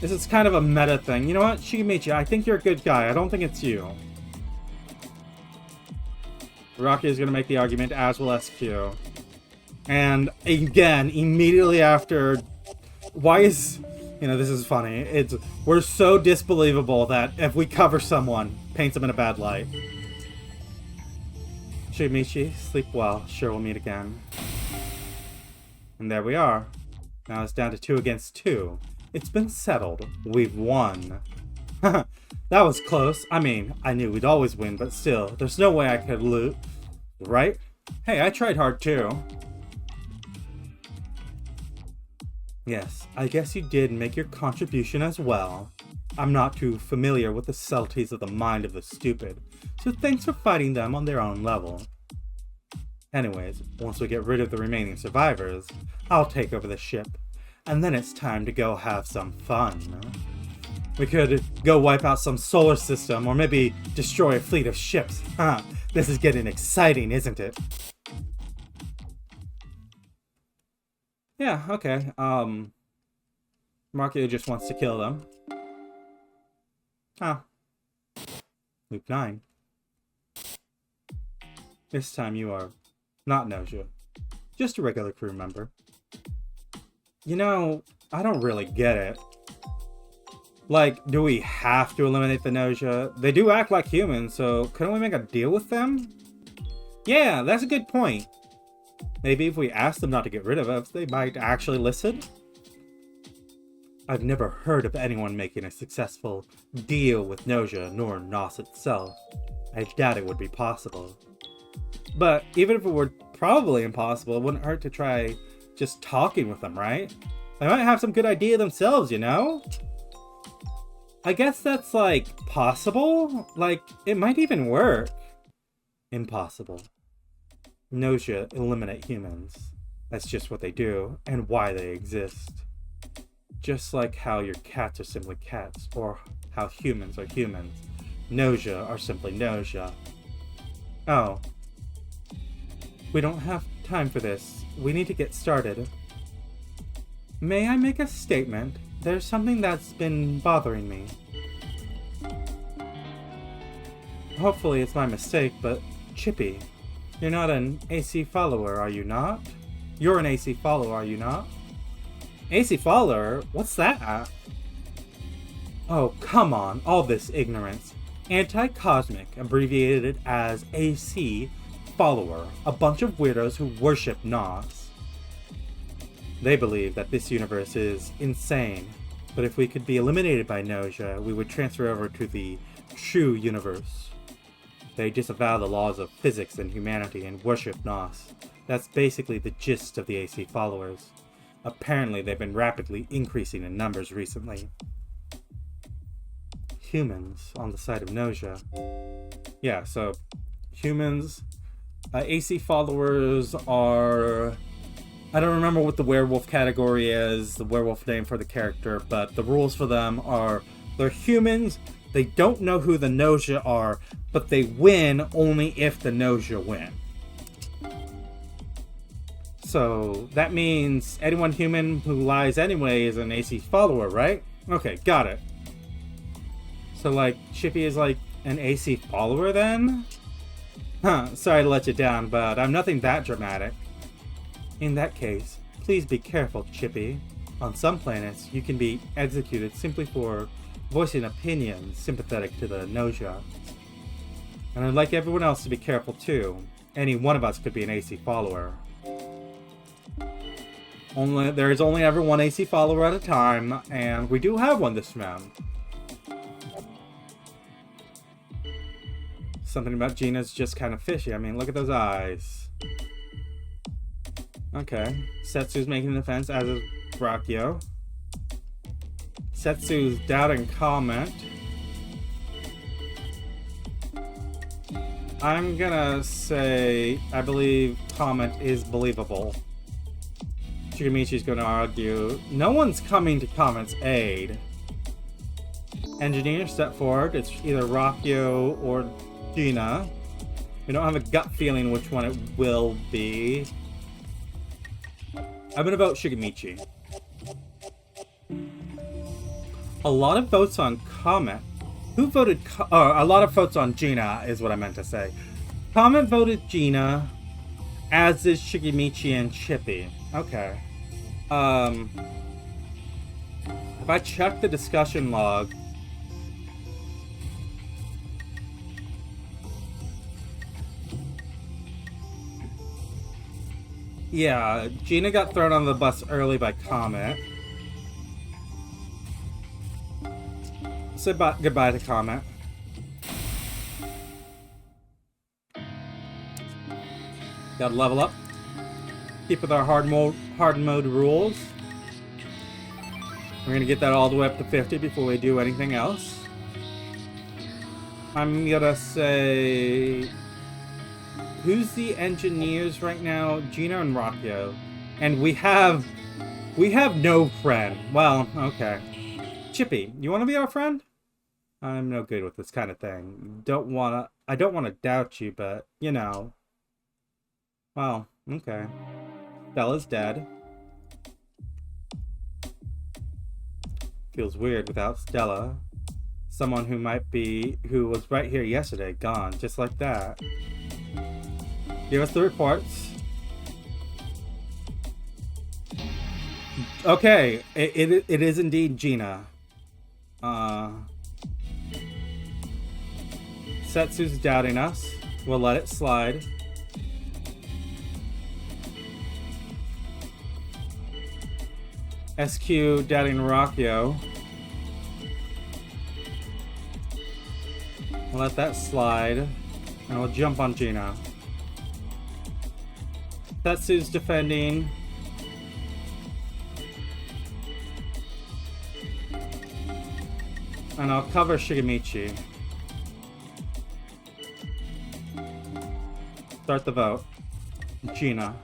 this is kind of a meta thing. You know what, Shimichi, I think you're a good guy. I don't think it's you. Rocky is gonna make the argument, as will SQ. And again, immediately after... Why is... You know, this is funny. We're so disbelievable that if we cover someone, paints them in a bad light. Shimichi, sleep well. Sure, we'll meet again. And there we are. Now it's down to 2 against 2. It's been settled. We've won. That was close. I mean, I knew we'd always win, but still, there's no way I could lose. Right? Hey, I tried hard too. Yes, I guess you did make your contribution as well. I'm not too familiar with the subtleties of the mind of the stupid, so thanks for fighting them on their own level. Anyways, once we get rid of the remaining survivors, I'll take over the ship, and then it's time to go have some fun. We could go wipe out some solar system, or maybe destroy a fleet of ships. This is getting exciting, isn't it? Yeah, okay, Markio just wants to kill them. Loop 9. This time you are not Gnosia. Just a regular crew member. You know, I don't really get it. Like, do we have to eliminate the Gnosia? They do act like humans, so couldn't we make a deal with them? Yeah, that's a good point. Maybe if we ask them not to get rid of us, they might actually listen? I've never heard of anyone making a successful deal with Gnosia nor Nos itself. I doubt it would be possible. But even if it were probably impossible, it wouldn't hurt to try just talking with them, right? They might have some good idea themselves, you know? I guess that's, like, possible? Like, it might even work. Impossible. Gnosia eliminate humans. That's just what they do, and why they exist. Just like how your cats are simply cats, or how humans are humans. Gnosia are simply Gnosia. Oh. We don't have time for this. We need to get started. May I make a statement? There's something that's been bothering me. Hopefully it's my mistake, but Chippy, you're not an AC follower, are you not? You're an AC follower, are you not? AC follower? What's that? Oh, come on, all this ignorance. Anti-Cosmic, abbreviated as AC follower, a bunch of weirdos who worship Nos. They believe that this universe is insane, but if we could be eliminated by Gnosia, we would transfer over to the true universe. They disavow the laws of physics and humanity and worship Nos. That's basically the gist of the AC followers. Apparently, they've been rapidly increasing in numbers recently. Humans on the side of Gnosia. Yeah, so humans, AC followers are... I don't remember what the werewolf category is, the werewolf name for the character, but the rules for them are they're humans, they don't know who the Gnosia are, but they win only if the Gnosia win. So that means anyone human who lies anyway is an AC follower, right? Okay, got it. So like, Chippy is like an AC follower then? Huh, sorry to let you down, but I'm nothing that dramatic. In that case, please be careful, Chippy. On some planets, you can be executed simply for voicing opinions sympathetic to the Gnosia. And I'd like everyone else to be careful too. Any one of us could be an AC follower. There is only ever one AC follower at a time, and we do have one this round. Something about Gina's just kind of fishy. I mean, look at those eyes. Okay, Setsu's making the defense, as is Rakyo. Setsu's doubting comment. I'm gonna say I believe comment is believable. Shigemichi's gonna argue, no one's coming to comment's aid. Engineer, step forward. It's either Rakyo or Gina. We don't have a gut feeling which one it will be. I'm gonna vote Shigemichi. A lot of votes on comment. Who voted? A lot of votes on Gina is what I meant to say. Comment voted Gina, as is Shigemichi and Chippy. Okay. If I check the discussion log, yeah, Gina got thrown on the bus early by Comet. Say goodbye to Comet. Gotta level up. Keep with our hard mode rules. We're gonna get that all the way up to 50 before we do anything else. I'm gonna say... Who's the engineers right now? Gina and Rakyo. And we have no friend. Well, okay. Chippy, you wanna be our friend? I'm no good with this kind of thing. I don't wanna doubt you, but, you know. Well, okay. Bella's dead. Feels weird without Stella. Someone who was right here yesterday, gone, just like that. Give us the reports. Okay, it is indeed Gina. Setsu's doubting us. We'll let it slide. SQ doubting Rakyo. We'll let that slide. And we'll jump on Gina. Setsu's defending. And I'll cover Shigemichi. Start the vote. Gina.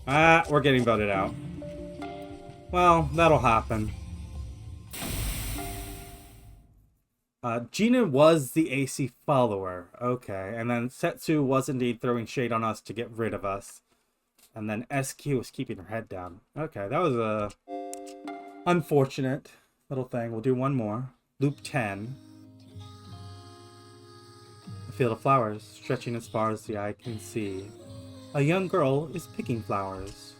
Ah, we're getting voted out. Well, that'll happen. Gina was the AC follower. Okay, and then Setsu was indeed throwing shade on us to get rid of us. And then SQ was keeping her head down. Okay, that was a unfortunate little thing. We'll do one more. Loop 10. A field of flowers, stretching as far as the eye can see. A young girl is picking flowers.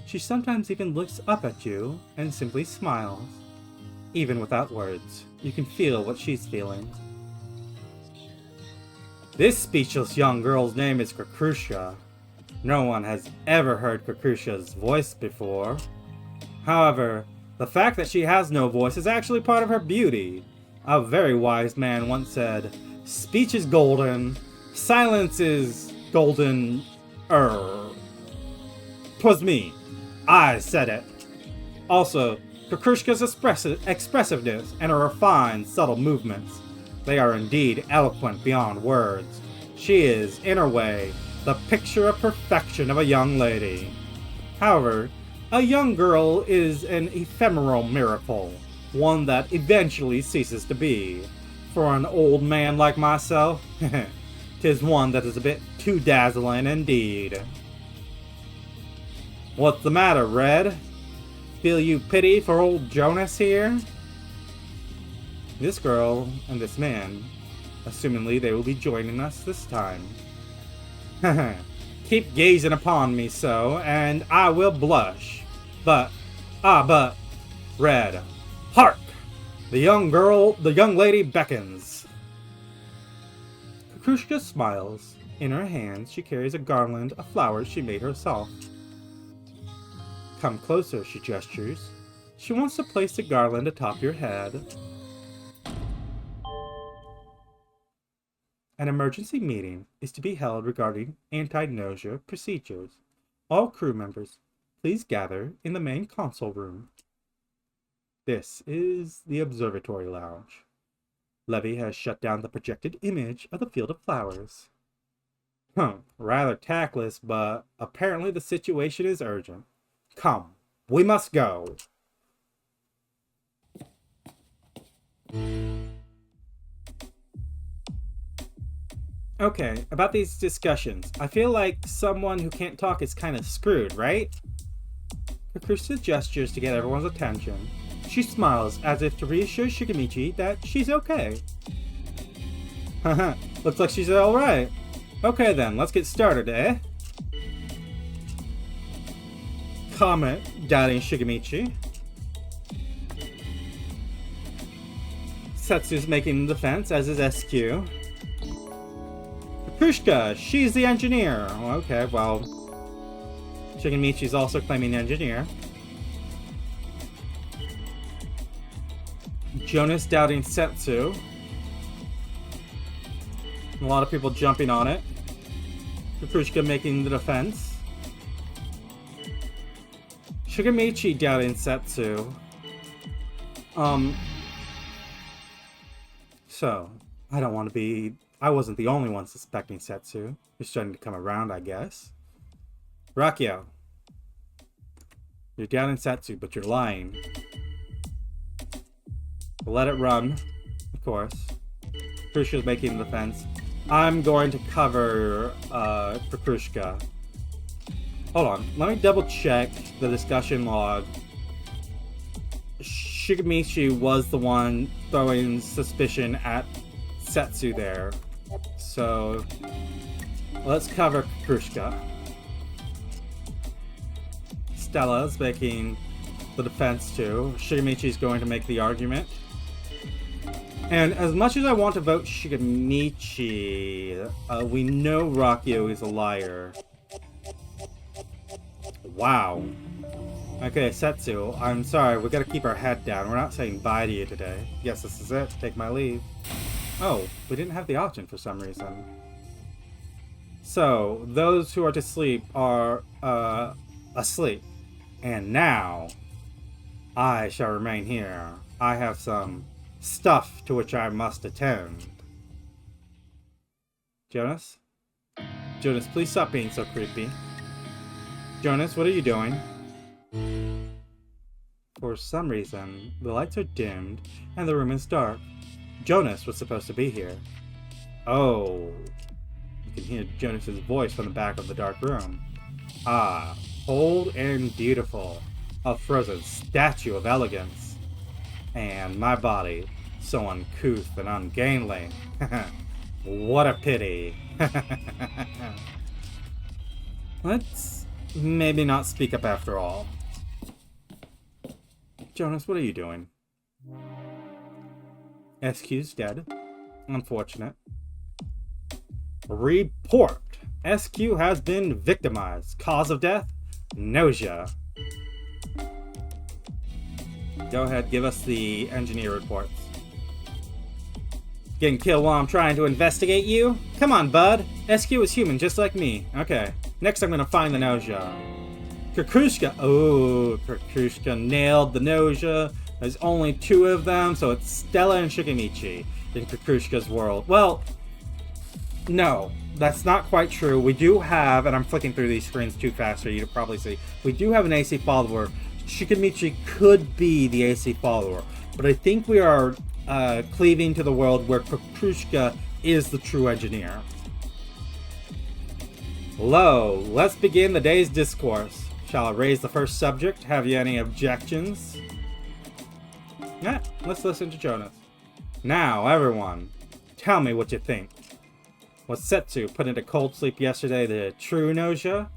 She sometimes even looks up at you and simply smiles. Even without words, you can feel what she's feeling. This speechless young girl's name is Kakrusha. No one has ever heard Kakrusha's voice before. However, the fact that she has no voice is actually part of her beauty. A very wise man once said, "Speech is golden, silence is golden." 'Twas me. I said it. Also, Kakrushka's expressiveness and her refined, subtle movements. They are indeed eloquent beyond words. She is, in her way, the picture of perfection of a young lady. However, a young girl is an ephemeral miracle, one that eventually ceases to be. For an old man like myself, 'tis one that is a bit too dazzling indeed. What's the matter, Red? Feel you pity for old Jonas here? This girl and this man, assumingly they will be joining us this time. Keep gazing upon me so, and I will blush. But, Red, hark! The young lady beckons. Kakrushka smiles. In her hands, she carries a garland of flowers she made herself. Come closer, she gestures. She wants to place the garland atop your head. An emergency meeting is to be held regarding anti-Gnosia procedures. All crew members please gather in the main console room. This is the observatory lounge. Levy has shut down the projected image of the field of flowers. Rather tactless, but apparently the situation is urgent. Come, we must go. Okay, about these discussions. I feel like someone who can't talk is kind of screwed, right? Kakusa gestures to get everyone's attention. She smiles as if to reassure Shigemichi that she's okay. Haha, looks like she's alright. Okay then, let's get started, eh? Comment, doubting Shigemichi. Setsu's making the defense, as is SQ. Kakushka, she's the engineer. Oh, okay, well, Shigemichi's also claiming engineer. Jonas doubting Setsu. A lot of people jumping on it. Kakushka making the defense. Shigemichi doubting Setsu. So, I don't want to be... I wasn't the only one suspecting Setsu. You're starting to come around, I guess. Rakio. You're doubting Setsu, but you're lying. Let it run, of course. Kakushka's making the defense. I'm going to cover Kakushka. Hold on, let me double check the discussion log. Shigemichi was the one throwing suspicion at Setsu there. So, let's cover Kakushka. Stella's making the defense too. Shigemichi's going to make the argument. And as much as I want to vote Shigemichi, we know Rakio is a liar. Wow. Okay, Setsu, I'm sorry, we gotta keep our head down. We're not saying bye to you today. Yes, this is it. Take my leave. Oh, we didn't have the option for some reason. So, those who are to sleep are, asleep. And now, I shall remain here. I have some stuff to which I must attend. Jonas? Jonas, please stop being so creepy. Jonas, what are you doing? For some reason, the lights are dimmed and the room is dark. Jonas was supposed to be here. Oh. You can hear Jonas's voice from the back of the dark room. Ah, old and beautiful. A frozen statue of elegance. And my body, so uncouth and ungainly. What a pity. Let's maybe not speak up after all. Jonas, what are you doing? SQ's dead. Unfortunate. Report! SQ has been victimized. Cause of death? Nausea. Go ahead, give us the engineer reports. Getting killed while I'm trying to investigate you? Come on, bud. SQ is human, just like me. Okay. Next, I'm gonna find the nausea. Kakushka. Oh, Kakushka nailed the nausea. There's only two of them, so it's Stella and Shigemichi in Kakushka's world. Well, no, that's not quite true. We do have, and I'm flicking through these screens too fast for you to probably see, we do have an AC follower. Shigemichi could be the AC follower, but I think we are cleaving to the world where Kakushka is the true engineer. Hello, let's begin the day's discourse. Shall I raise the first subject? Have you any objections? Yeah, let's listen to Jonas. Now, everyone, tell me what you think. Was Setsu put into cold sleep yesterday the true nausea?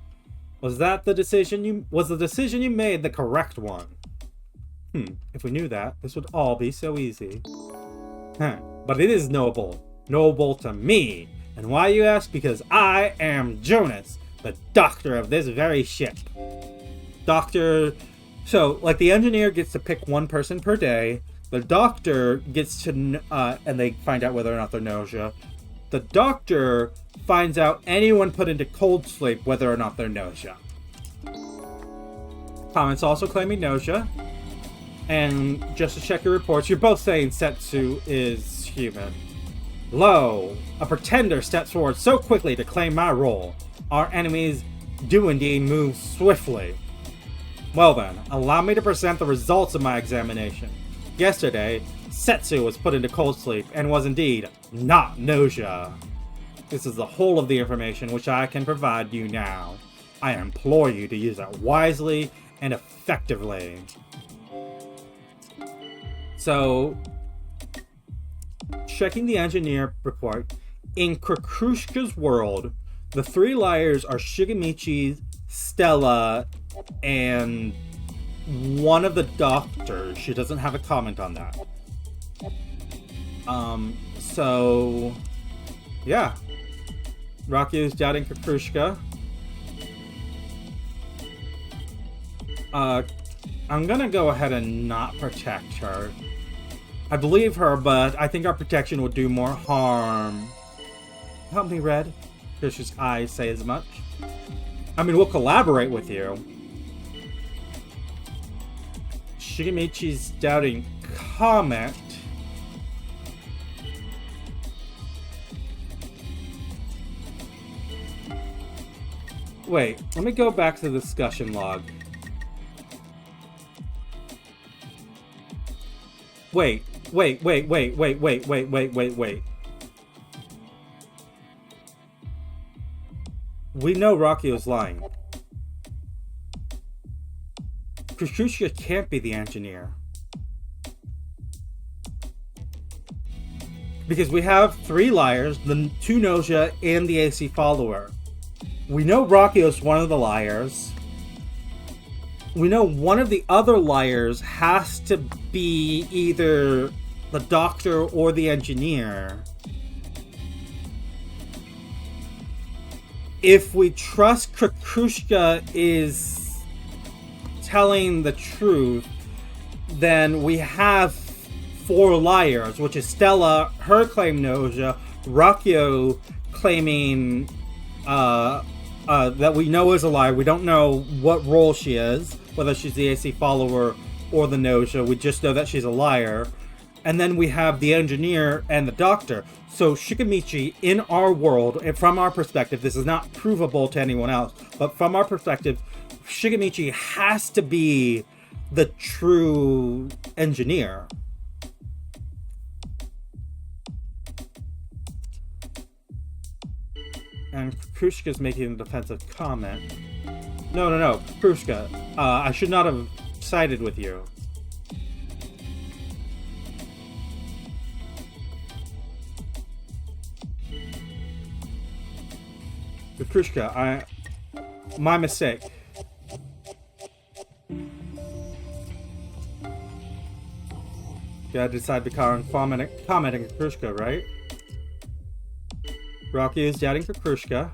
Was the decision you made the correct one? If we knew that, this would all be so easy. But it is noble. Noble to me. And why, you ask? Because I am Jonas, the doctor of this very ship. Doctor... So, like, the engineer gets to pick one person per day. The doctor gets to... and they find out whether or not they're nausea. The doctor finds out anyone put into cold sleep whether or not they're nausea. Comet's also claiming Gnosia. And just to check your reports, you're both saying Setsu is human. Lo, a pretender steps forward so quickly to claim my role. Our enemies do indeed move swiftly. Well then, allow me to present the results of my examination. Yesterday, Setsu was put into cold sleep and was indeed not Gnosia. This is the whole of the information which I can provide you now. I implore you to use it wisely and effectively. So, checking the engineer report, in Krakrushka's world, the three liars are Shigemichi, Stella, and one of the doctors. She doesn't have a comment on that. So, yeah. Rakio's doubting Krakrushka. I'm gonna go ahead and not protect her. I believe her, but I think our protection would do more harm. Help me, Red. Krakrushka's eyes say as much. I mean, we'll collaborate with you. Shigemichi's doubting Comet. Wait, let me go back to the discussion log. Wait. We know Rakio's lying. Krakrushka can't be the engineer. Because we have three liars, the two Gnosia, and the AC follower. We know Rakio's one of the liars. We know one of the other liars has to be either the doctor or the engineer. If we trust Krakrushka is telling the truth, then we have four liars, which is Stella, her claim Gnosia, Rakio claiming that we know is a liar. We don't know what role she is, whether she's the AC follower or the Gnosia. We just know that she's a liar. And then we have the engineer and the doctor. So Shigemichi, in our world, and from our perspective, this is not provable to anyone else, but from our perspective, Shigemichi has to be the true engineer. And Krakrushka's making a defensive comment. No, Krakrushka, I should not have sided with you. Krakrushka, my mistake. Gotta decide between commenting Krakrushka, right? Rocky is doubting Krakrushka.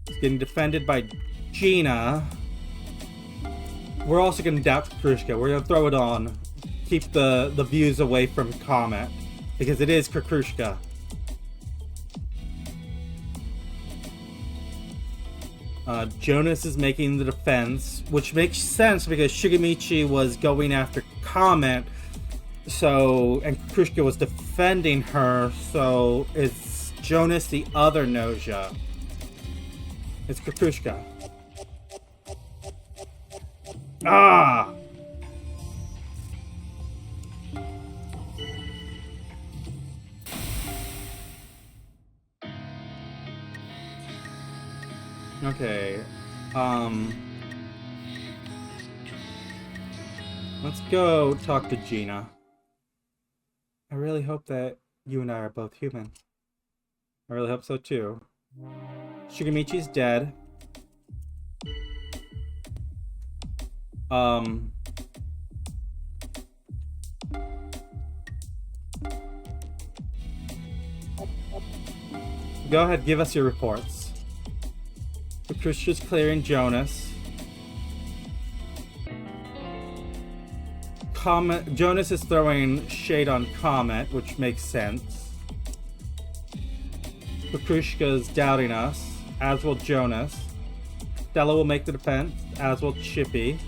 He's getting defended by Gina. We're also gonna doubt Krakrushka. We're gonna throw it on. Keep the views away from Comet. Because it is Krakrushka. Jonas is making the defense, which makes sense because Shigemichi was going after Comet, and Krakrushka was defending her, so is Jonas the other Gnosia? It's Krakrushka. Ah! Okay, let's go talk to Gina. I really hope that you and I are both human. I really hope so too. Shigemichi's dead. Go ahead, give us your reports. Krakrushka's clearing Jonas. Jonas is throwing shade on Comet, which makes sense. Krakrushka's doubting us, as will Jonas. Stella will make the defense, as will Chippy.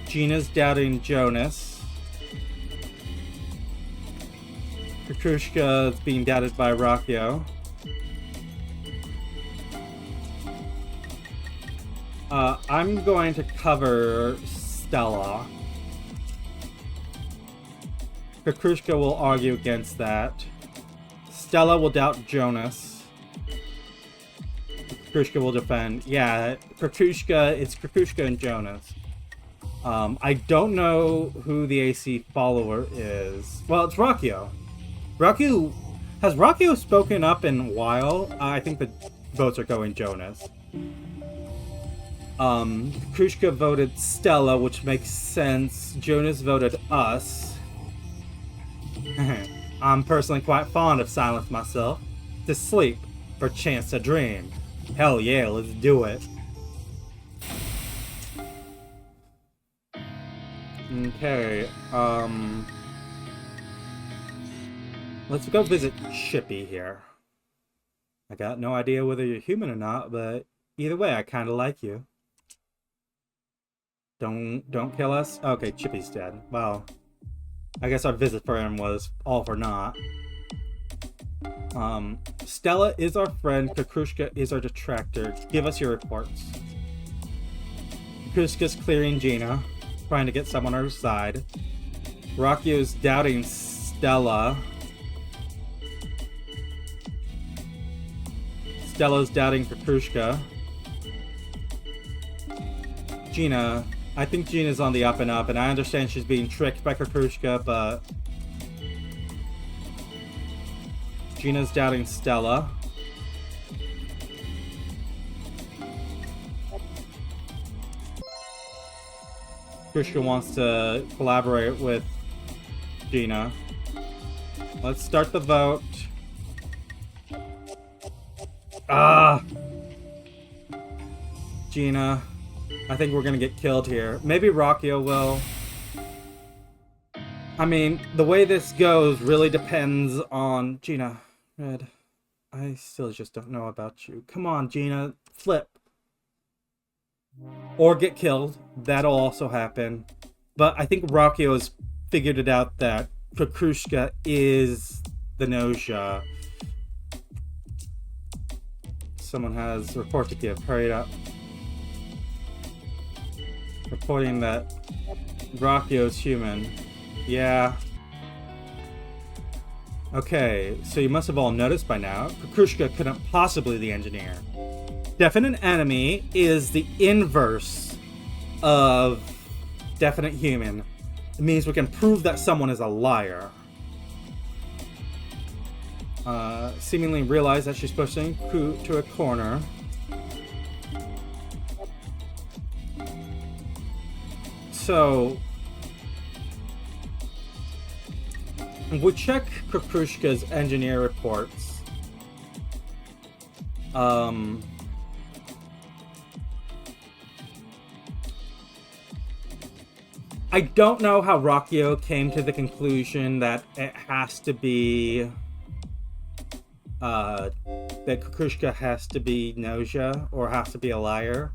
Gina's doubting Jonas. Kukrushka is being doubted by Rakio. I'm going to cover Stella. Kukrushka will argue against that. Stella will doubt Jonas. Kukrushka will defend. Yeah, Kukrushka, it's Kukrushka and Jonas. I don't know who the AC follower is. Well, it's Rakio. Has Rakio spoken up in a while? I think the votes are going Jonas. Kukrushka voted Stella, which makes sense. Jonas voted us. I'm personally quite fond of silence myself. To sleep, perchance to dream. Hell yeah, let's do it. Okay, let's go visit Chippy here. I got no idea whether you're human or not, but either way, I kinda like you. Don't kill us? Okay, Chippy's dead. Well, I guess our visit for him was all for naught. Stella is our friend, Kukrushka is our detractor. Give us your reports. Kukrushka's clearing Gina, trying to get someone on her side. Rakio's doubting Stella. Stella's doubting Kukrushka. Gina, I think Gina's on the up and up, and I understand she's being tricked by Kukrushka, but Gina's doubting Stella. Kukrushka wants to collaborate with Gina. Let's start the vote. Gina. I think we're gonna get killed here. Maybe Rakio will. I mean, the way this goes really depends on... Gina, Red, I still just don't know about you. Come on, Gina, flip. Or get killed. That'll also happen. But I think Rakio has figured it out that Kukrushka is the Gnosia. Someone has a report to give. Hurry it up. Reporting that Rakio's human. Yeah. Okay, so you must have all noticed by now, Kukrushka couldn't possibly be the engineer. Definite enemy is the inverse of definite human. It means we can prove that someone is a liar. Seemingly realize that she's pushing to a corner. So, we check Kukrushka's engineer reports. I don't know how Rakio came to the conclusion that it has to be that Kukrushka has to be Gnosia or has to be a liar.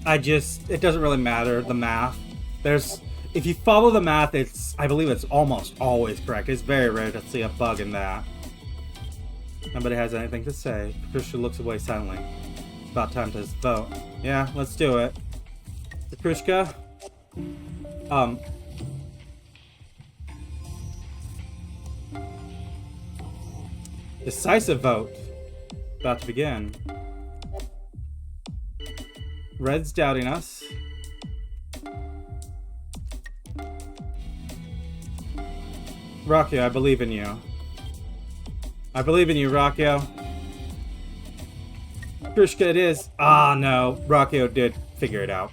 It doesn't really matter, the math. If you follow the math, I believe it's almost always correct. It's very rare to see a bug in that. Nobody has anything to say. Kukrushka looks away silently. It's about time to vote. Yeah, let's do it. Kukrushka? Decisive vote. About to begin. Red's doubting us. Rakio, I believe in you. I believe in you, Rakio. Kukrushka it is. Ah, no. Rakio did figure it out.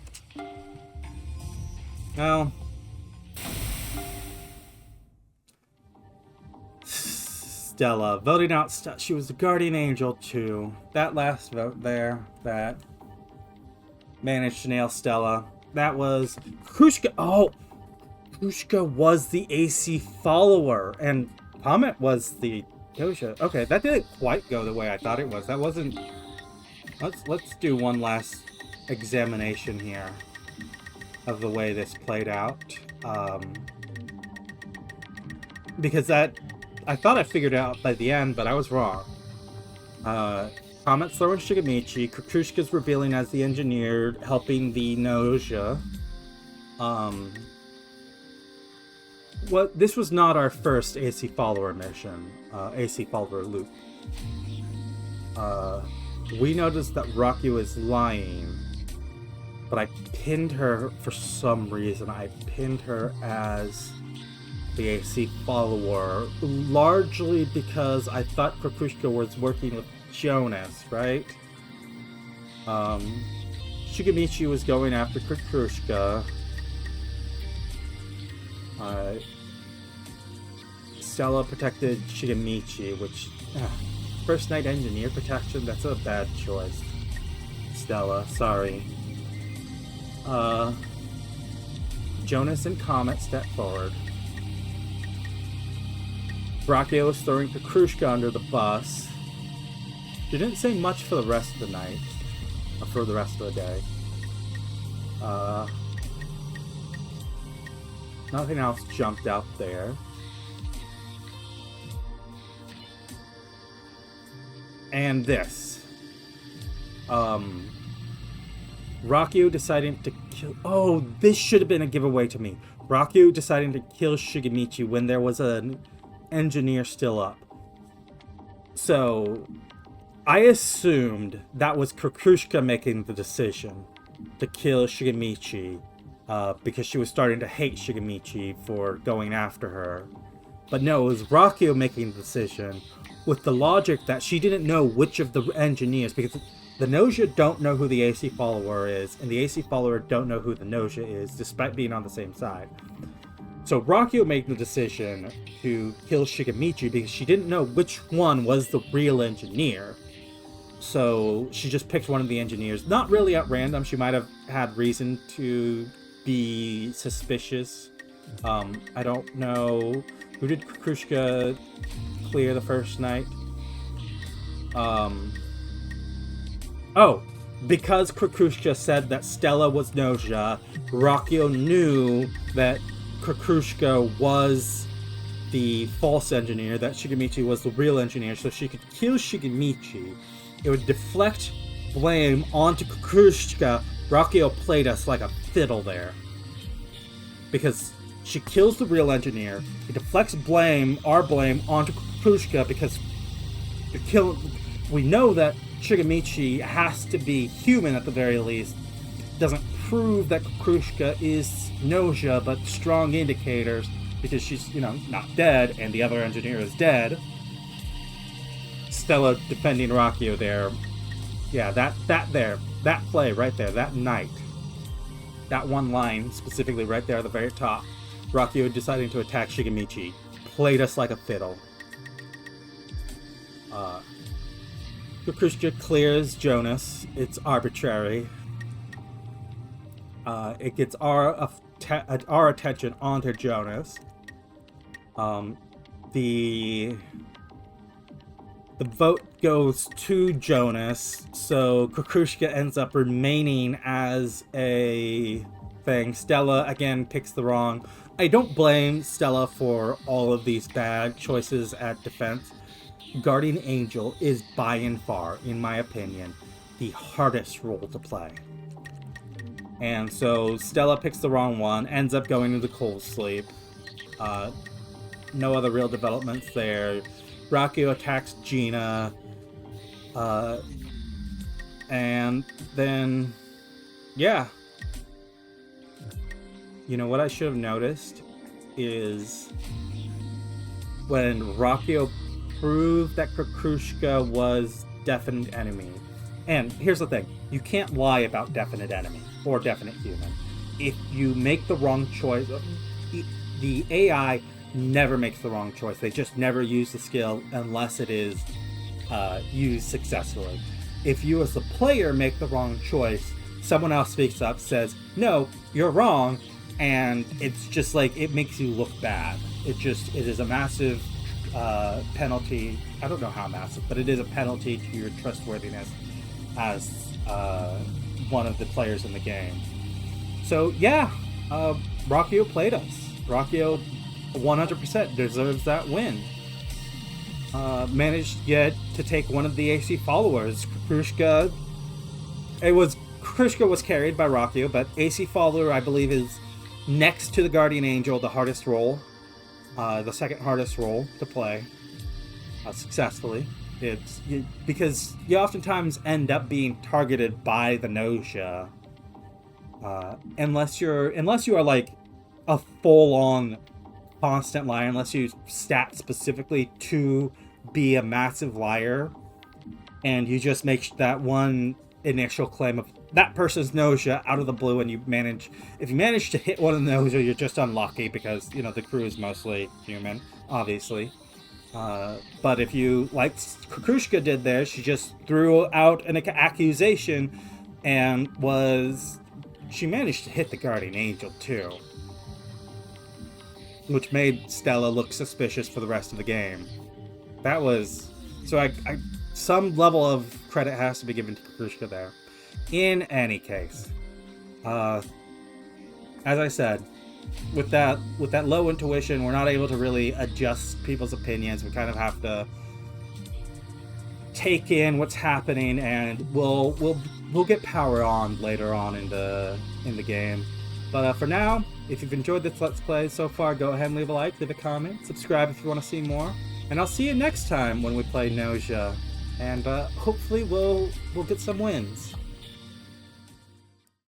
Well. Stella. Voting out she was the guardian angel, too. That last vote there, that managed to nail Stella. That was Kukrushka. Oh, Kukrushka was the AC follower, and Pumet was the Gnosia. Okay, that didn't quite go the way I thought it was. That wasn't... Let's do one last examination here of the way this played out. Because that... I thought I figured it out by the end, but I was wrong. Comet's throwing Shigemichi. Kukushka's revealing as the engineer, helping the Gnosia. Well, this was not our first AC follower mission, AC follower loop. We noticed that Rocky was lying, but I pinned her for some reason. I pinned her as the AC follower, largely because I thought Kukushka was working with Jonas, right? Shigemichi was going after Kukushka. Stella protected Shigemichi, which... First night engineer protection? That's a bad choice. Stella, sorry. Jonas and Comet step forward. Brachio was throwing Kukushka under the bus. She didn't say much for the rest of the night. Or for the rest of the day. Nothing else jumped out there. And this. Rakyu deciding to kill... Oh, this should have been a giveaway to me. Rakyu deciding to kill Shigemichi when there was an engineer still up. So, I assumed that was Kukushka making the decision to kill Shigemichi, because she was starting to hate Shigemichi for going after her. But no, it was Rakyu making the decision, with the logic that she didn't know which of the engineers, because the Gnosia don't know who the AC follower is, and the AC follower don't know who the Gnosia is, despite being on the same side. So Rakyu made the decision to kill Shigemichi because she didn't know which one was the real engineer. So she just picked one of the engineers, not really at random. She might have had reason to be suspicious. I don't know. Who did Kukushka clear the first night? Oh, because Kukushka said that Stella was Gnosia, Rakyu knew that Kukushka was the false engineer, that Shigemichi was the real engineer, so she could kill Shigemichi. It would deflect blame onto Kukushka. Rakyu played us like a fiddle there. Because she kills the real engineer, it deflects blame, our blame, onto Kukushka because we know that Shigemichi has to be human at the very least. Doesn't prove that Kukushka is Gnosia, but strong indicators because she's, not dead and the other engineer is dead. Stella defending Rakyu there. Yeah, that play right there, that night. That one line specifically right there at the very top. Rakyu deciding to attack Shigemichi. Played us like a fiddle. Kukushka clears Jonas. It's arbitrary. It gets our attention onto Jonas. The vote goes to Jonas, so Kukushka ends up remaining as a thing. Stella, again, picks the wrong. I don't blame Stella for all of these bad choices at defense. Guardian Angel is by and far, in my opinion, the hardest role to play. And so Stella picks the wrong one, ends up going into cold sleep. No other real developments there. Rakyu attacks Gina. And then, yeah. What I should have noticed is when Rakyu proved that Kukushka was definite enemy. And here's the thing. You can't lie about definite enemy or definite human. If you make the wrong choice, the AI never makes the wrong choice. They just never use the skill unless it is used successfully. If you as the player make the wrong choice, someone else speaks up, says, no, you're wrong, and it's just like, it makes you look bad. It is a massive penalty. I don't know how massive, but it is a penalty to your trustworthiness as one of the players in the game. So yeah, Rockio played us. Rockio 100% deserves that win. Managed yet to take one of the AC followers. Krushka was carried by Rockio, but AC follower I believe is next to the Guardian Angel, the hardest role, the second hardest role to play successfully. Because you oftentimes end up being targeted by the Gnosia, unless you are like a full-on constant liar, unless you stat specifically to be a massive liar, and you just make that one initial claim of that person's Gnosia out of the blue, and if you manage to hit one of the Gnosia, you're just unlucky because, you know, the crew is mostly human, obviously. But if you, like Kukrushka did there, she just threw out an accusation and she managed to hit the Guardian Angel too, which made Stella look suspicious for the rest of the game. That was... So some level of credit has to be given to Kukrushka there. In any case, as I said, with that low intuition, we're not able to really adjust people's opinions. We kind of have to take in what's happening, and we'll get power on later on in the game. But for now, if you've enjoyed this Let's Play so far, go ahead and leave a like, leave a comment, subscribe if you want to see more, and I'll see you next time when we play Gnosia, and hopefully we'll get some wins.